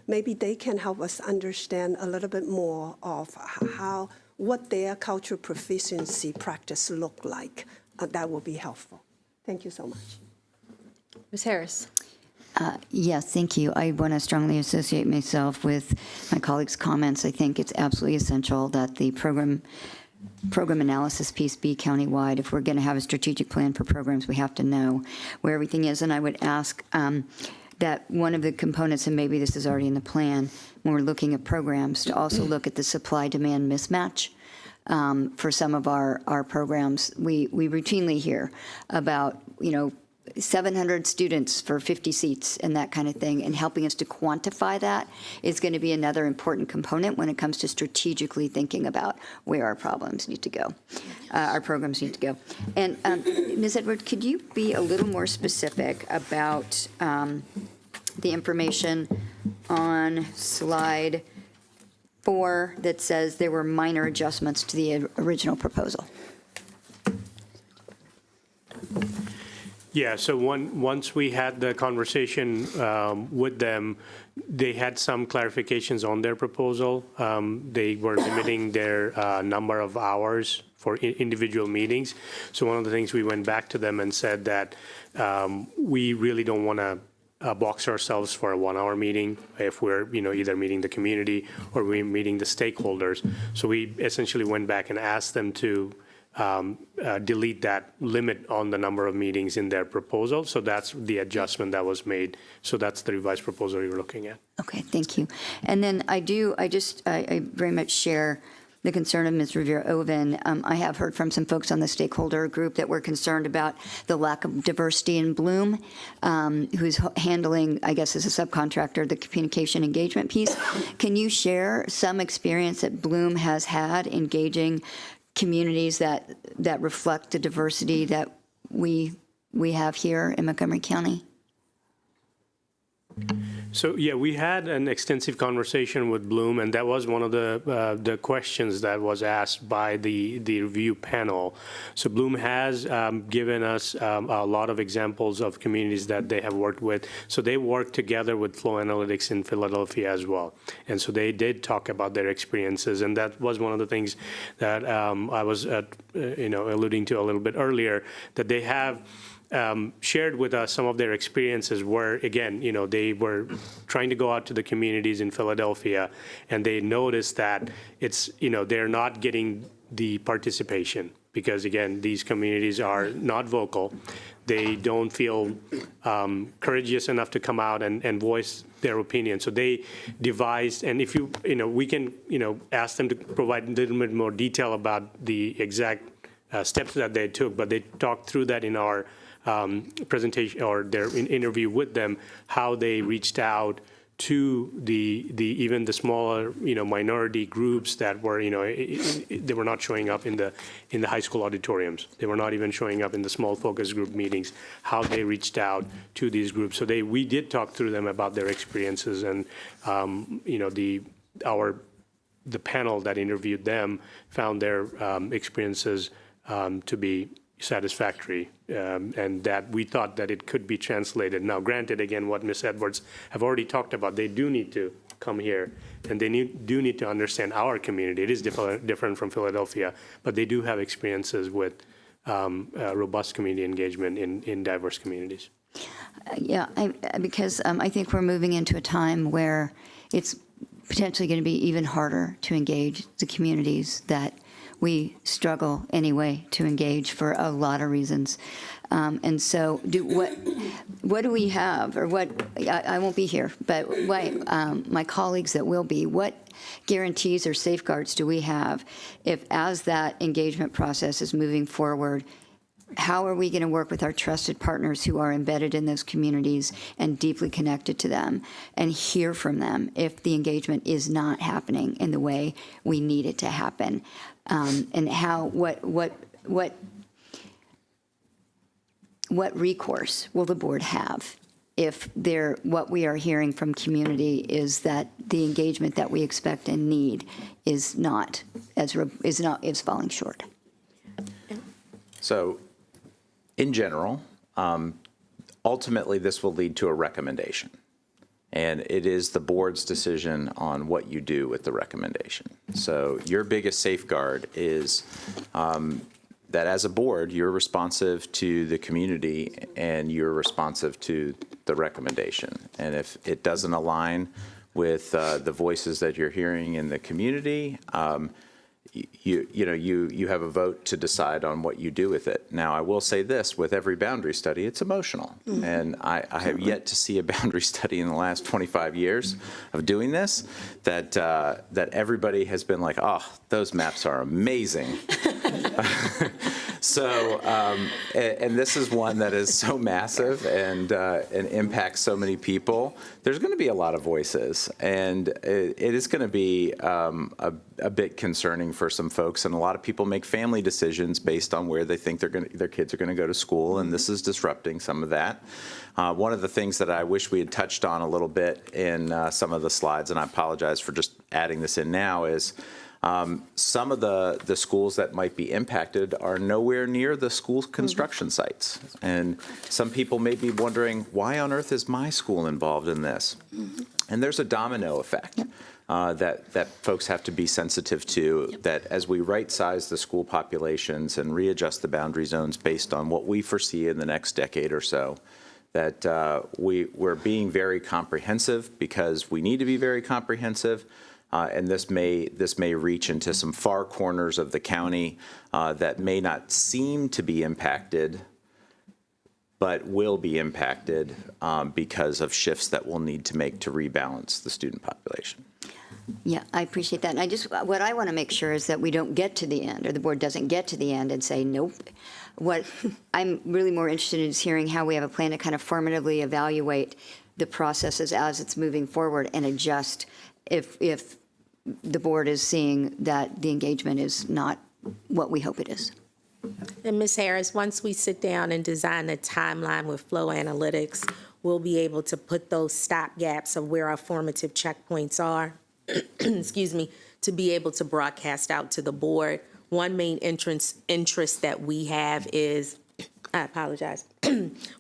H: Maybe they can help us understand a little bit more of what their cultural proficiency practice look like. That will be helpful. Thank you so much.
A: Ms. Harris?
E: Yes, thank you. I want to strongly associate myself with my colleagues' comments. I think it's absolutely essential that the program analysis piece be countywide. If we're going to have a strategic plan for programs, we have to know where everything is. And I would ask that one of the components, and maybe this is already in the plan, when we're looking at programs, to also look at the supply-demand mismatch. For some of our programs, we routinely hear about, 700 students for 50 seats and that kind of thing, and helping us to quantify that is going to be another important component when it comes to strategically thinking about where our programs need to go. And Ms. Edwards, could you be a little more specific about the information on slide 4 that says there were minor adjustments to the original proposal?
K: Yeah, so once we had the conversation with them, they had some clarifications on their proposal. They were limiting their number of hours for individual meetings. So one of the things we went back to them and said that we really don't want to box ourselves for a 1-hour meeting if we're either meeting the community or we're meeting the stakeholders. So we essentially went back and asked them to delete that limit on the number of meetings in their proposal. So that's the adjustment that was made. So that's the revised proposal you're looking at.
E: Okay, thank you. And then I very much share the concern of Ms. Rivera-Oven. I have heard from some folks on the stakeholder group that were concerned about the lack of diversity in Bloom, who's handling, I guess as a subcontractor, the communication engagement piece. Can you share some experience that Bloom has had engaging communities that reflect the diversity that we have here in Montgomery County?
K: So yeah, we had an extensive conversation with Bloom, and that was one of the questions that was asked by the review panel. So Bloom has given us a lot of examples of communities that they have worked with. So they worked together with Flow Analytics in Philadelphia as well, and so they did talk about their experiences, and that was one of the things that I was alluding to a little bit earlier, that they have shared with us some of their experiences where, again, they were trying to go out to the communities in Philadelphia, and they noticed that it's, they're not getting the participation because, again, these communities are not vocal. They don't feel courageous enough to come out and voice their opinion. So they devised, and if we can, ask them to provide a little bit more detail about the exact steps that they took, but they talked through that in our presentation or their interview with them, how they reached out to even the smaller minority groups that were they were not showing up in the high school auditoriums. They were not even showing up in the small focus group meetings. How they reached out to these groups. So we did talk through them about their experiences, and the panel that interviewed them found their experiences to be satisfactory, and that we thought that it could be translated. Now, granted, again, what Ms. Edwards have already talked about, they do need to come here, and they do need to understand our community. It is different from Philadelphia, but they do have experiences with robust community engagement in diverse communities.
E: Yeah, because I think we're moving into a time where it's potentially going to be even harder to engage the communities that we struggle anyway to engage for a lot of reasons. And so what do we have, or what, I won't be here, but my colleagues that will be, what guarantees or safeguards do we have if, as that engagement process is moving forward, how are we going to work with our trusted partners who are embedded in those communities and deeply connected to them, and hear from them if the engagement is not happening in the way we need it to happen, and what recourse will the board have if what we are hearing from community is that the engagement that we expect and need is falling short.
I: So, in general, ultimately this will lead to a recommendation. And it is the board's decision on what you do with the recommendation. So your biggest safeguard is that as a board, you're responsive to the community and you're responsive to the recommendation. And if it doesn't align with the voices that you're hearing in the community, you have a vote to decide on what you do with it. Now, I will say this, with every boundary study, it's emotional. Mm-hmm. And I have yet to see a boundary study in the last 25 years of doing this that everybody has been like, oh, those maps are amazing. So, and this is one that is so massive and impacts so many people. There's going to be a lot of voices, and it is going to be a bit concerning for some folks. And a lot of people make family decisions based on where they think their kids are going to go to school, and this is disrupting some of that. One of the things that I wish we had touched on a little bit in some of the slides, and I apologize for just adding this in now, is some of the schools that might be impacted are nowhere near the school construction sites. And some people may be wondering, why on earth is my school involved in this? And there's a domino effect that folks have to be sensitive to, that as we right-size the school populations and readjust the boundary zones based on what we foresee in the next decade or so, that we're being very comprehensive because we need to be very comprehensive. And this may reach into some far corners of the county that may not seem to be impacted, but will be impacted because of shifts that we'll need to make to rebalance the student population.
E: Yeah, I appreciate that. And what I want to make sure is that we don't get to the end, or the board doesn't get to the end and say, nope. What I'm really more interested in is hearing how we have a plan to kind of formatively evaluate the processes as it's moving forward and adjust if the board is seeing that the engagement is not what we hope it is.
G: And Ms. Harris, once we sit down and design the timeline with flow analytics, we'll be able to put those stop gaps of where our formative checkpoints are, excuse me, to be able to broadcast out to the board. One main interest that we have is, I apologize.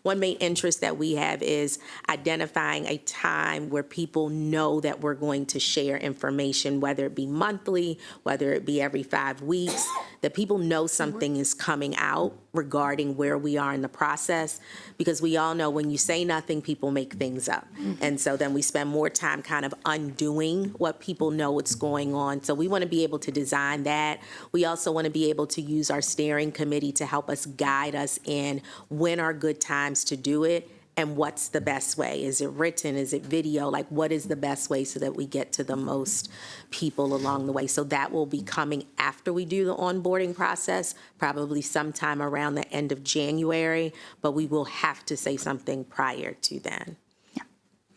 G: One main interest that we have is identifying a time where people know that we're going to share information, whether it be monthly, whether it be every 5 weeks, that people know something is coming out regarding where we are in the process, because we all know when you say nothing, people make things up. And so then we spend more time kind of undoing what people know what's going on. So we want to be able to design that. We also want to be able to use our steering committee to help us guide us in when are good times to do it and what's the best way. Is it written? Is it video? Like, what is the best way so that we get to the most people along the way? So that will be coming after we do the onboarding process, probably sometime around the end of January, but we will have to say something prior to then.
E: Yeah.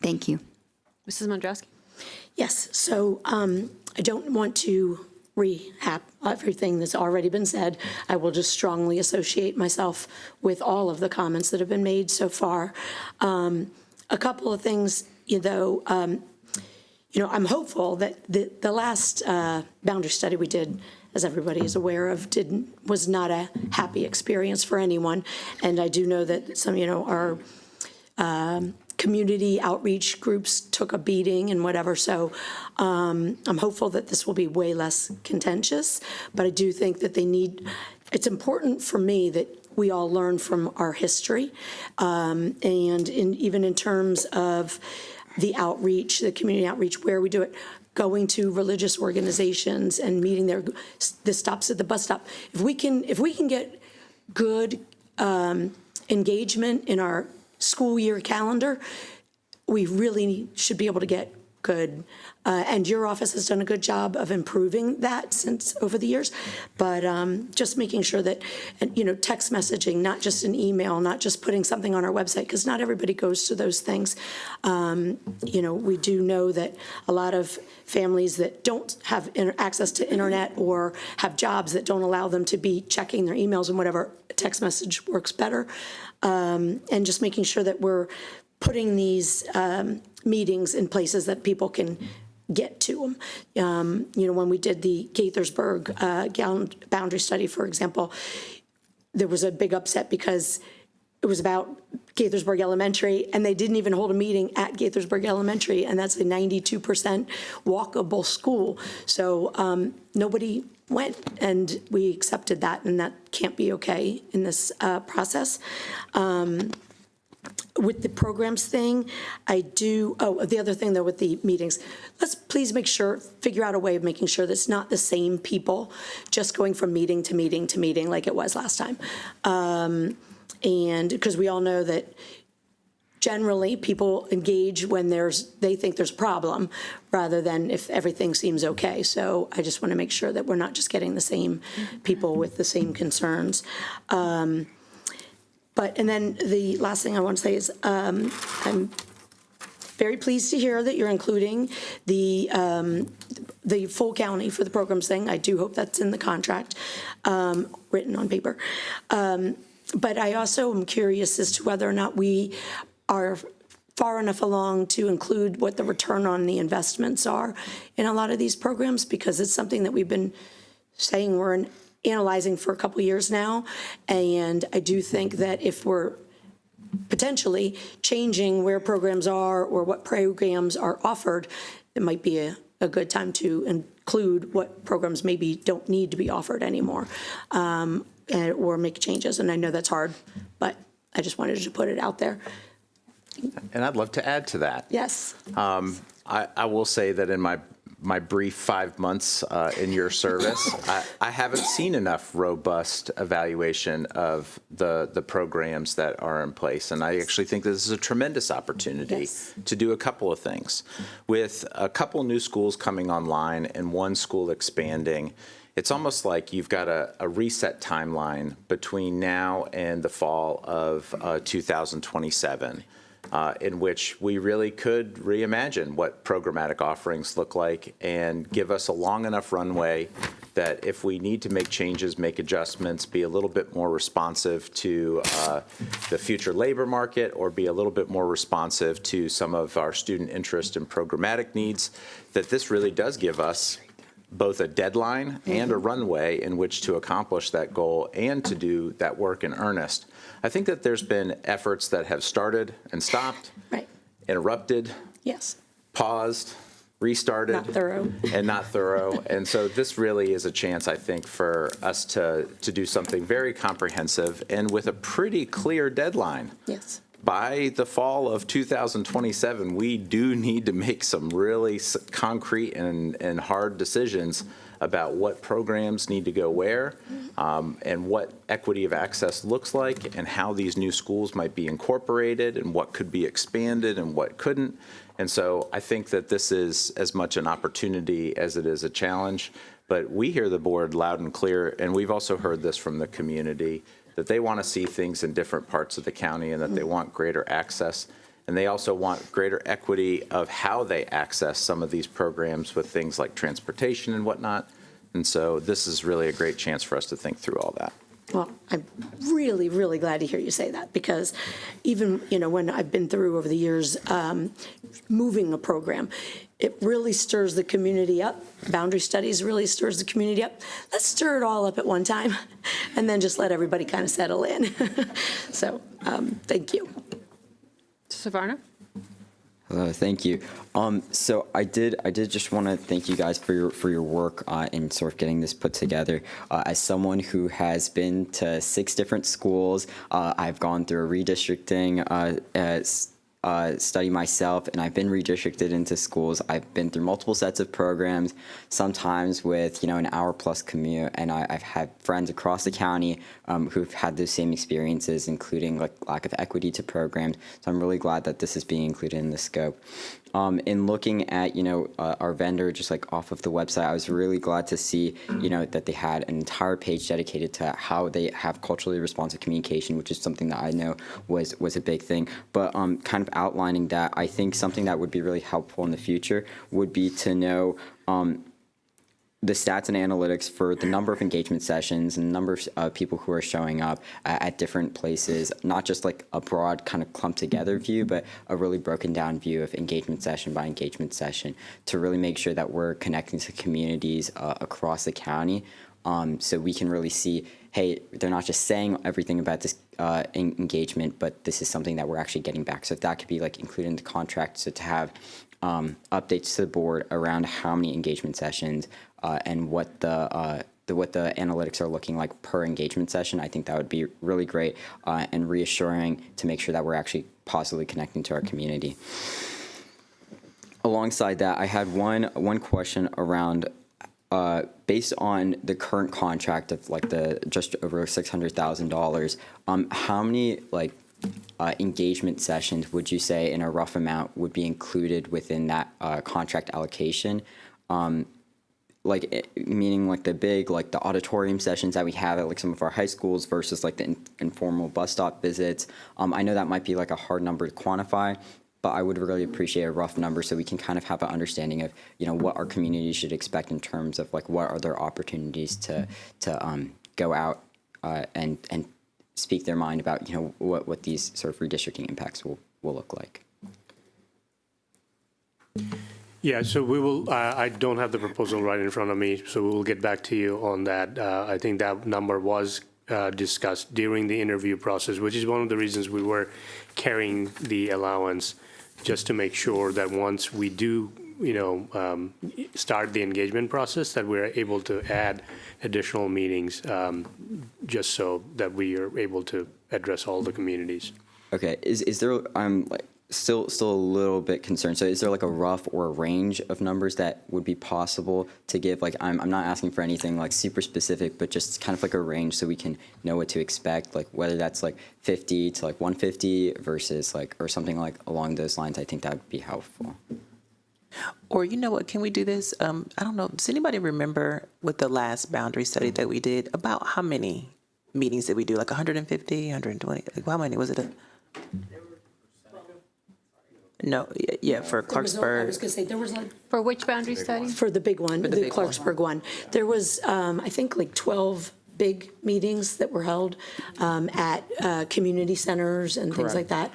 E: Thank you.
A: Mrs. Mondrowski?
D: Yes, so I don't want to rehab everything that's already been said. I will just strongly associate myself with all of the comments that have been made so far. A couple of things, I'm hopeful that the last boundary study we did, as everybody is aware of, was not a happy experience for anyone. And I do know that some, our community outreach groups took a beating and whatever. So I'm hopeful that this will be way less contentious, but I do think that it's important for me that we all learn from our history. And even in terms of the outreach, the community outreach, where we do it, going to religious organizations and meeting the stops at the bus stop. If we can get good engagement in our school year calendar, we really should be able to get good. And your office has done a good job of improving that since over the years. But just making sure that, text messaging, not just an email, not just putting something on our website, because not everybody goes to those things. We do know that a lot of families that don't have access to internet or have jobs that don't allow them to be checking their emails and whatever, a text message works better. And just making sure that we're putting these meetings in places that people can get to them. When we did the Gaithersburg boundary study, for example, there was a big upset because it was about Gaithersburg Elementary, and they didn't even hold a meeting at Gaithersburg Elementary, and that's a 92% walkable school. So nobody went, and we accepted that, and that can't be okay in this process. With the programs thing, the other thing though with the meetings, let's please figure out a way of making sure that's not the same people just going from meeting to meeting to meeting like it was last time. And because we all know that generally people engage when they think there's a problem rather than if everything seems okay. So I just want to make sure that we're not just getting the same people with the same concerns. And then the last thing I want to say is I'm very pleased to hear that you're including the full county for the programs thing. I do hope that's in the contract, written on paper. But I also am curious as to whether or not we are far enough along to include what the return on the investments are in a lot of these programs, because it's something that we've been saying we're analyzing for a couple of years now. And I do think that if we're potentially changing where programs are or what programs are offered, it might be a good time to include what programs maybe don't need to be offered anymore, or make changes. And I know that's hard, but I just wanted to put it out there.
I: And I'd love to add to that.
D: Yes.
I: I will say that in my brief 5 months in your service, I haven't seen enough robust evaluation of the programs that are in place. And I actually think this is a tremendous opportunity to do a couple of things. With a couple new schools coming online and one school expanding, it's almost like you've got a reset timeline between now and the fall of 2027. In which we really could reimagine what programmatic offerings look like and give us a long enough runway that if we need to make changes, make adjustments, be a little bit more responsive to the future labor market or be a little bit more responsive to some of our student interest and programmatic needs, that this really does give us both a deadline and a runway in which to accomplish that goal and to do that work in earnest. I think that there's been efforts that have started and stopped, interrupted, paused, restarted, not thorough. And so this really is a chance, I think, for us to do something very comprehensive and with a pretty clear deadline.
D: Yes.
I: By the fall of 2027, we do need to make some really concrete and hard decisions about what programs need to go where, and what equity of access looks like, and how these new schools might be incorporated, and what could be expanded and what couldn't. And so I think that this is as much an opportunity as it is a challenge. But we hear the board loud and clear, and we've also heard this from the community, that they want to see things in different parts of the county and that they want greater access. And they also want greater equity of how they access some of these programs with things like transportation and whatnot. And so this is really a great chance for us to think through all that.
D: Well, I'm really, really glad to hear you say that, because even, when I've been through over the years moving a program, it really stirs the community up. Boundary studies really stirs the community up. Let's stir it all up at one time and then just let everybody kind of settle in. So thank you.
A: Savarna?
B: Hello, thank you. So I did just want to thank you guys for your work in sort of getting this put together. As someone who has been to 6 different schools, I've gone through a redistricting study myself, and I've been redistricted into schools. I've been through multiple sets of programs, sometimes with an hour-plus commute, and I've had friends across the county who've had those same experiences, including lack of equity to programs. So I'm really glad that this is being included in the scope. in looking at, our vendor just like off of the website, I was really glad to see, that they had an entire page dedicated to how they have culturally responsive communication, which is something that I know was a big thing. But kind of outlining that, I think something that would be really helpful in the future would be to know the stats and analytics for the number of engagement sessions and the number of people who are showing up at different places, not just like a broad kind of clumped together view, but a really broken down view of engagement session by engagement session to really make sure that we're connecting to communities across the county. So we can really see, hey, they're not just saying everything about this engagement, but this is something that we're actually getting back. So if that could be like included in the contract, so to have updates to the board around how many engagement sessions and what the analytics are looking like per engagement session, I think that would be really great and reassuring to make sure that we're actually positively connecting to our community. Alongside that, I had one question around based on the current contract of like the just over $600,000, how many engagement sessions would you say in a rough amount would be included within that contract allocation? Meaning like the big, like the auditorium sessions that we have at like some of our high schools versus like the informal bus stop visits. I know that might be like a hard number to quantify, but I would really appreciate a rough number so we can kind of have an understanding of, what our community should expect in terms of like what are their opportunities to go out and speak their mind about, what these sort of redistricting impacts will look like.
K: Yeah, so we will, I don't have the proposal right in front of me, so we will get back to you on that. I think that number was discussed during the interview process, which is one of the reasons we were carrying the allowance, just to make sure that once we do, start the engagement process, that we're able to add additional meetings, just so that we are able to address all the communities.
B: Okay, is there, still a little bit concerned. So is there like a rough or a range of numbers that would be possible to give? Like I'm not asking for anything like super specific, but just kind of like a range so we can know what to expect, like whether that's like 50 to like 150 versus like, or something like along those lines. I think that would be helpful.
C: Or you know what, can we do this? I don't know, does anybody remember with the last boundary study that we did, about how many meetings did we do? Like 150, 120? Like how many was it? No, yeah, for Clarksburg.
D: I was going to say, there was like,
A: For which boundary study?
D: for the big one, the
C: big one.
D: Clarksburg one, there was, I think, like 12 big meetings that were held at community centers and things like that,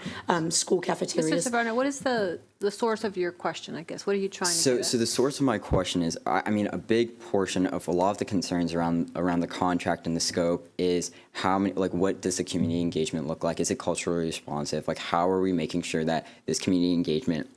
D: school
A: Mr.
D: cafeterias.
A: Savarno, what is the source of your question, I guess? What are you trying to do?
B: So the source of my question is, I mean, a big portion of a lot of the concerns around the contract and the scope is how many, like, what does the community engagement look like? Is it culturally responsive? Like, how are we making sure that this community engagement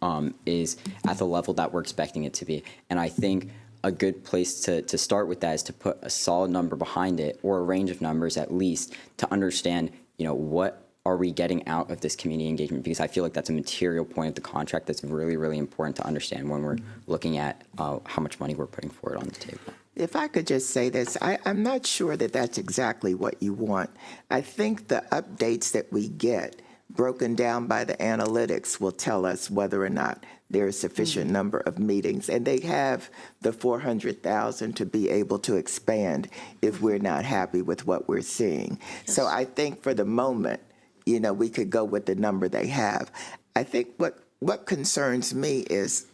B: is at the level that we're expecting it to be? And I think a good place to start with that is to put a solid number behind it, or a range of numbers at least, to understand, what are we getting out of this community engagement? Because I feel like that's a material point of the contract that's really, really important to understand when we're looking at how much money we're putting forward on the table.
F: If I could just say this, I'm not sure that that's exactly what you want. I think the updates that we get broken down by the analytics will tell us whether or not there is sufficient number of meetings. And they have the 400,000 to be able to expand if we're not happy with what we're seeing. Yes. So I think for the moment, we could go with the number they have. I think what concerns me is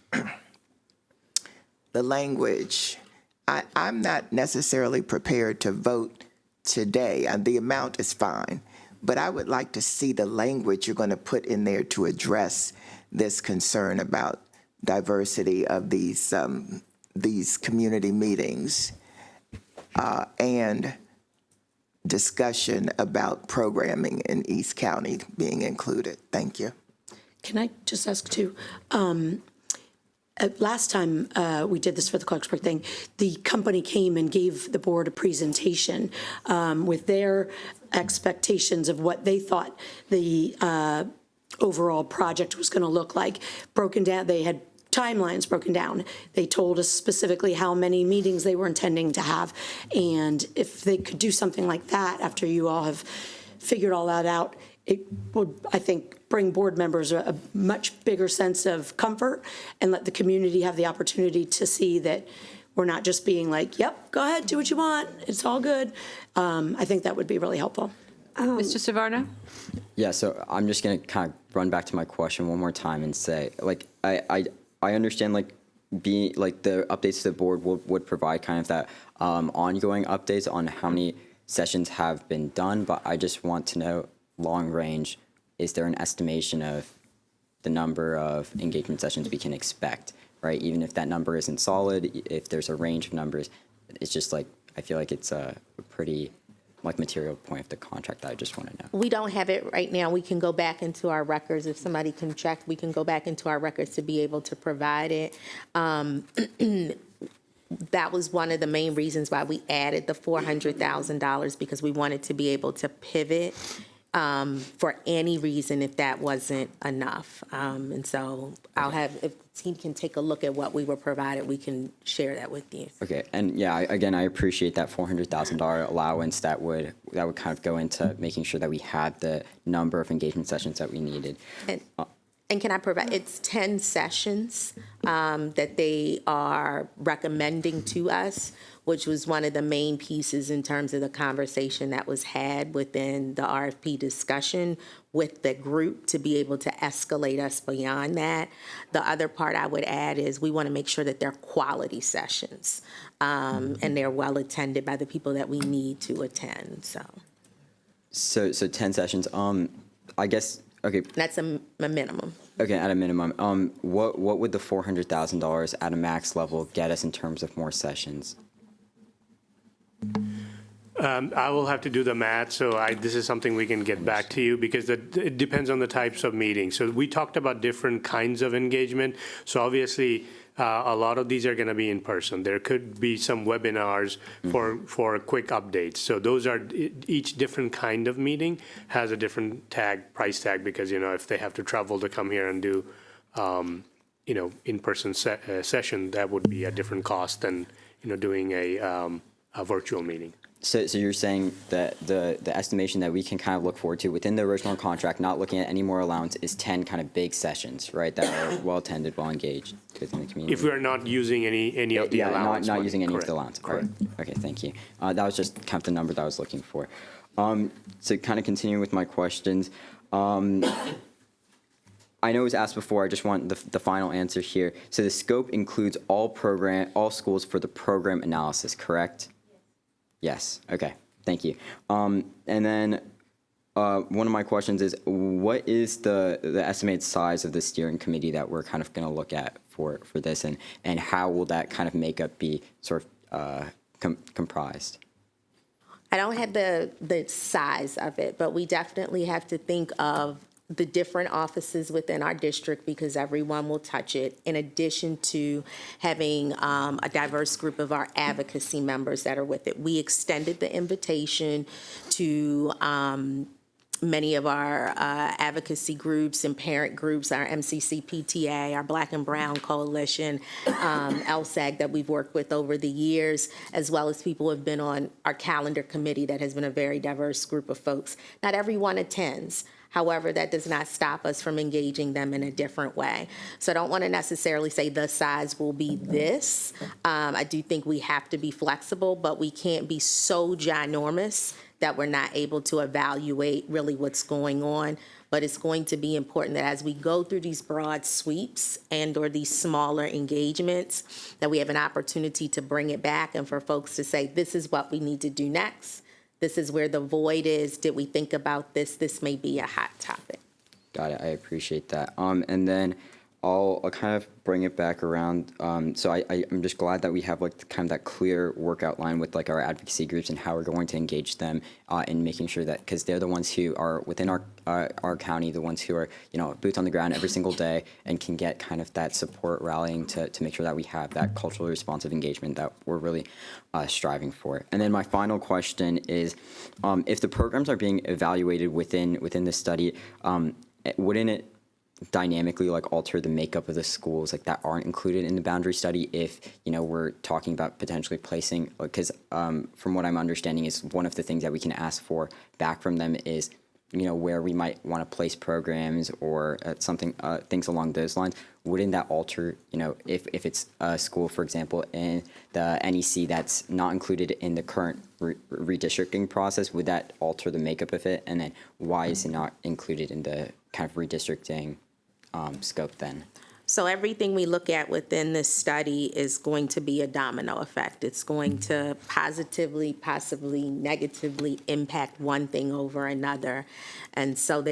F: the language. I'm not necessarily prepared to vote today, and the amount is fine, but I would like to see the language you're going to put in there to address this concern about diversity of these community meetings and discussion about programming in East County being included. Thank you.
D: Can I just ask too? Last time we did this for the Clarksburg thing, the company came and gave the board a presentation with their expectations of what they thought the overall project was going to look like, broken down. They had timelines broken down. They told us specifically how many meetings they were intending to have, and if they could do something like that after you all have figured all that out, it would, I think, bring board members a much bigger sense of comfort and let the community have the opportunity to see that we're not just being like, yep, go ahead, do what you want, it's all good. I think that would be really helpful.
A: Mr. Savarno?
B: Yeah, so I'm just going to kind of run back to my question one more time and say, like, I understand, like, being, like, the updates to the board would provide kind of that ongoing updates on how many sessions have been done, but I just want to know, long range, is there an estimation of the number of engagement sessions we can expect, right? Even if that number isn't solid, if there's a range of numbers, it's just like, I feel like it's a pretty, like, material point of the contract that I just want to know.
G: We don't have it right now. We can go back into our records. If somebody can check, we can go back into our records to be able to provide it. That was one of the main reasons why we added the $400,000, because we wanted to be able to pivot for any reason if that wasn't enough. And so I'll have, if the team can take a look at what we were provided, we can share that with you.
B: Okay, and yeah, again, I appreciate that $400,000 allowance that would kind of go into making sure that we had the number of engagement sessions that we needed.
G: And can I provide, it's 10 sessions that they are recommending to us, which was one of the main pieces in terms of the conversation that was had within the RFP discussion with the group to be able to escalate us beyond that. The other part I would add is we want to make sure that they're quality sessions and they're well attended by the people that we need to attend,
B: So 10 sessions, I guess, okay.
G: That's a minimum.
B: Okay, at a minimum. What would the $400,000 at a max level get us in terms of more sessions?
K: I will have to do the math, so this is something we can get back to you, because it depends on the types of meetings. So we talked about different kinds of engagement. So obviously, a lot of these are going to be in person. There could be some webinars for quick updates. So those are, each different kind of meeting has a different price tag, because, you know, if they have to travel to come here and do, you know, in-person session, that would be a different cost than, you know, doing a virtual meeting.
B: So you're saying that the estimation that we can kind of look forward to within the original contract, not looking at any more allowance, is 10 kind of big sessions, right, that are well-attended, well-engaged within the community?
K: If we're not using any of the allowance.
B: Not using any
K: Correct.
B: of the allowance.
K: Correct.
B: All right. Okay, thank you. That was just kind of the number that I was looking for. So kind of continuing with my questions, I know it was asked before, I just want the final answer here. So the scope includes all schools for the program analysis, correct? Yes, okay, thank you. And then one of my questions is, what is the estimated size of the steering committee that we're kind of going to look at for this, and how will that kind of makeup be sort of comprised?
G: I don't have the size of it, but we definitely have to think of the different offices within our district, because everyone will touch it, in addition to having a diverse group of our advocacy members that are with it. We extended the invitation to many of our advocacy groups and parent groups, our MCCPTA, our Black and Brown Coalition, LSAG that we've worked with over the years, as well as people who have been on our calendar committee that has been a very diverse group of folks. Not everyone attends. However, that does not stop us from engaging them in a different way. So I don't want to necessarily say the size will be this. I do think we have to be flexible, but we can't be so ginormous that we're not able to evaluate really what's going on. But it's going to be important that as we go through these broad sweeps and/or these smaller engagements, that we have an opportunity to bring it back and for folks to say, this is what we need to do next. This is where the void is. Did we think about this? This may be a hot topic.
B: Got it. I appreciate that. And then I'll kind of bring it back around. So I'm just glad that we have like kind of that clear work outline with like our advocacy groups and how we're going to engage them in making sure that, because they're the ones who are within our county, the ones who are, you know, boots on the ground every single day and can get kind of that support rallying to make sure that we have that culturally responsive engagement that we're really striving for. And then my final question is, if the programs are being evaluated within the study, wouldn't it dynamically like alter the makeup of the schools like that aren't included in the boundary study if, you know, we're talking about potentially placing, because from what I'm understanding is one of the things that we can ask for back from them is where we might want to place programs or something, things along those lines, wouldn't that alter, if it's a school, for example, in the NEC that's not included in the current redistricting process, would that alter the makeup of it? And then why is it not included in the kind of redistricting scope then?
G: So everything we look at within this study is going to be a domino effect. It's going to positively, possibly negatively impact one thing over another. And so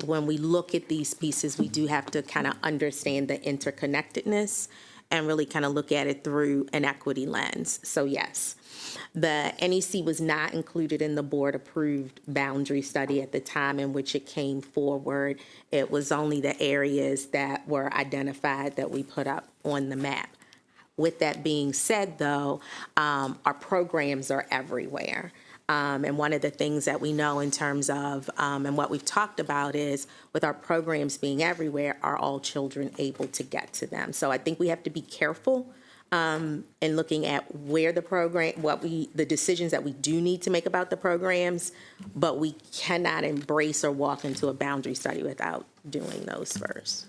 G: when we look at these pieces, we do have to kind of understand the interconnectedness and really kind of look at it through an equity lens. So yes, the NEC was not included in the board-approved boundary study at the time in which it came forward. It was only the areas that were identified that we put up on the map. With that being said, though, our programs are everywhere. And one of the things that we know in terms of, and what we've talked about is, with our programs being everywhere, are all children able to get to them? So I think we have to be careful in looking at where the program, the decisions that we do need to make about the programs, but we cannot embrace or walk into a boundary study without doing those first.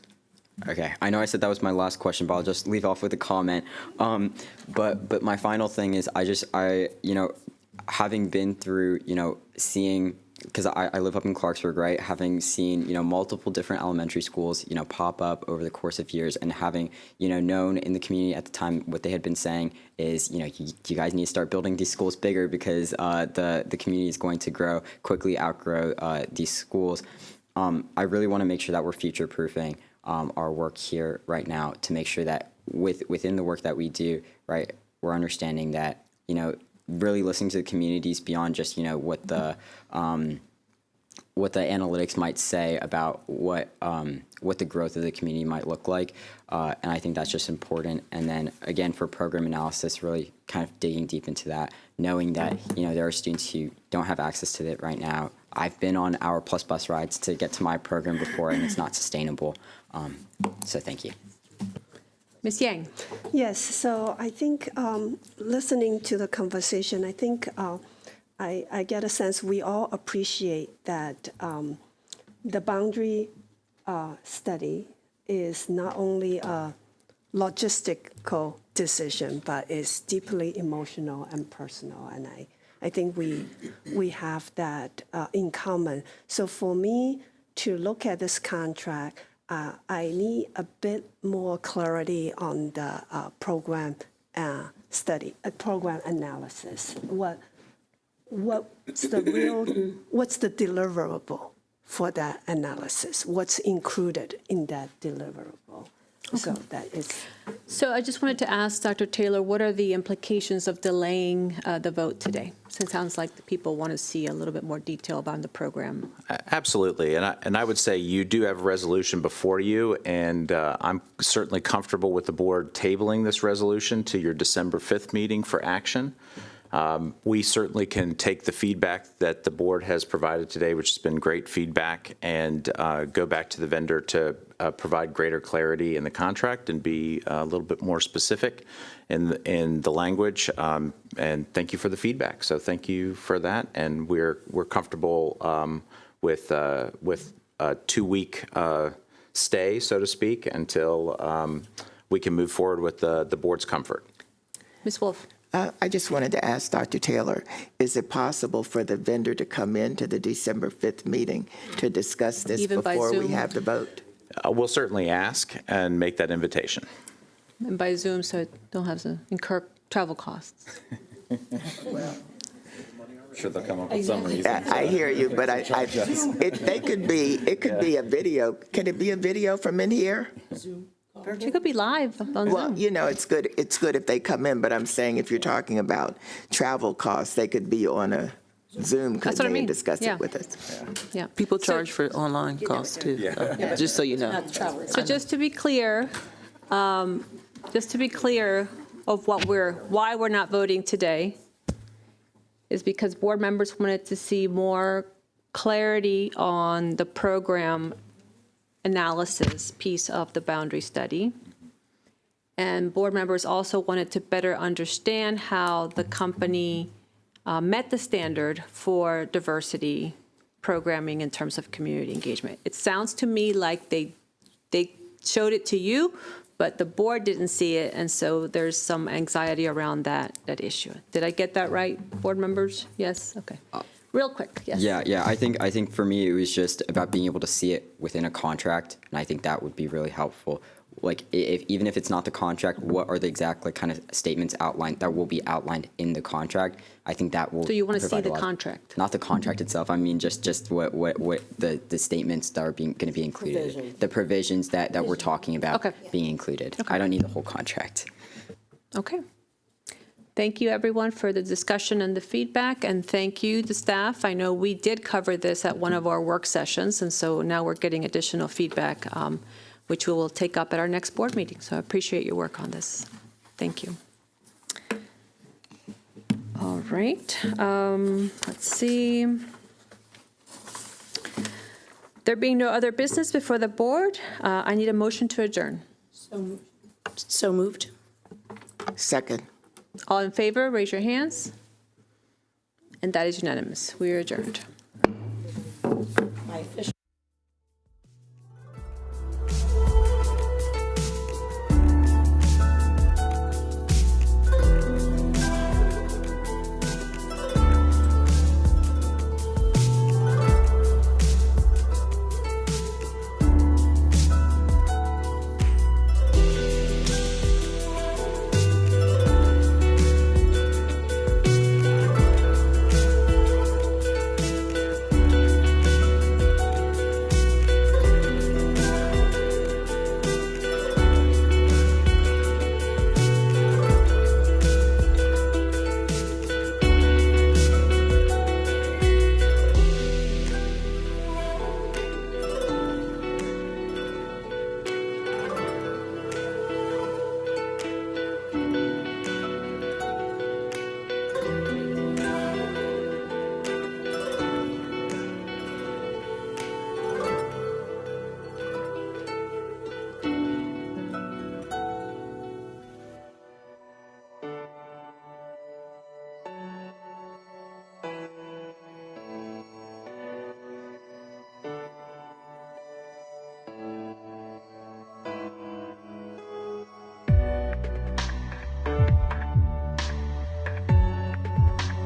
B: Okay, I know I said that was my last question, but I'll just leave off with a comment. But my final thing is, having been through, seeing, because I live up in Clarksburg, right? Having seen, multiple different elementary schools, pop up over the course of years, and having, known in the community at the time what they had been saying is, you guys need to start building these schools bigger because the community is going to quickly outgrow these schools. I really want to make sure that we're future-proofing our work here right now to make sure that within the work that we do, right, we're understanding that, really listening to the communities beyond just, what the analytics might say about what the growth of the community might look like. And I think that's just important. And then again, for program analysis, really kind of digging deep into that, knowing that, there are students who don't have access to it right now. I've been on Hour Plus bus rides to get to my program before, and it's not sustainable. So thank you.
A: Ms. Yang?
H: Yes, so I think listening to the conversation, I think I get a sense we all appreciate that the boundary study is not only a logistical decision, but is deeply emotional and personal. And I think we have that in common. So for me to look at this contract, I need a bit more clarity on the program study, program analysis. What's the deliverable for that analysis? What's included in that deliverable? So that is.
A: So I just wanted to ask Dr. Taylor, what are the implications of delaying the vote today? Since it sounds like the people want to see a little bit more detail about the program.
I: Absolutely, and I would say you do have a resolution before you, and I'm certainly comfortable with the board tabling this resolution to your December 5th meeting for action. We certainly can take the feedback that the board has provided today, which has been great feedback, and go back to the vendor to provide greater clarity in the contract and be a little bit more specific in the language. And thank you for the feedback. So thank you for that, and we're comfortable with a 2-week stay, so to speak, until we can move forward with the board's comfort.
A: Ms. Wolf?
F: I just wanted to ask Dr. Taylor, is it possible for the vendor to come in to the December 5th meeting to discuss this
A: Even by
F: before we
A: Zoom?
F: have the vote?
I: We'll certainly ask and make that invitation.
A: And by Zoom, so I don't have to incur travel costs.
I: Sure, they'll come up with some reason.
F: I hear you, but it could be a video. Can it be a video from in here?
A: It could be live on
F: Well,
A: Zoom.
F: it's good if they come in, but I'm saying if you're talking about travel costs, they could be on a Zoom,
A: That's
F: couldn't
A: what I
F: they,
A: mean.
F: and discuss
A: Yeah.
F: it with us?
A: Yeah.
C: People charge for online costs too, just so you know.
A: So just to be clear, of why we're not voting today is because board members wanted to see more clarity on the program analysis piece of the boundary study. And board members also wanted to better understand how the company met the standard for diversity programming in terms of community engagement. It sounds to me like they showed it to you, but the board didn't see it, and so there's some anxiety around that issue. Did I get that right, board members? Yes? Okay. Real quick, yes.
B: Yeah. I think for me, it was just about being able to see it within a contract, and I think that would be really helpful. Like, even if it's not the contract, what are the exact kind of statements outlined that will be outlined in the contract? I think that will.
A: So you want to see
B: provide
A: the
B: a lot.
A: contract?
B: Not the contract itself. I mean, just what the statements that are going to be included.
D: Provisions.
B: The provisions that we're talking about
A: Okay.
B: being included.
A: Okay.
B: I don't need the whole contract.
A: Okay. Thank you, everyone, for the discussion and the feedback, and thank you, the staff. I know we did cover this at one of our work sessions, and so now we're getting additional feedback, which we will take up at our next board meeting. So I appreciate your work on this. Thank you. All right. Let's see. There being no other business before the board, I need a motion to adjourn.
D: So moved.
F: Second.
A: All in favor, raise your hands. And that is unanimous. We are adjourned.
D: My official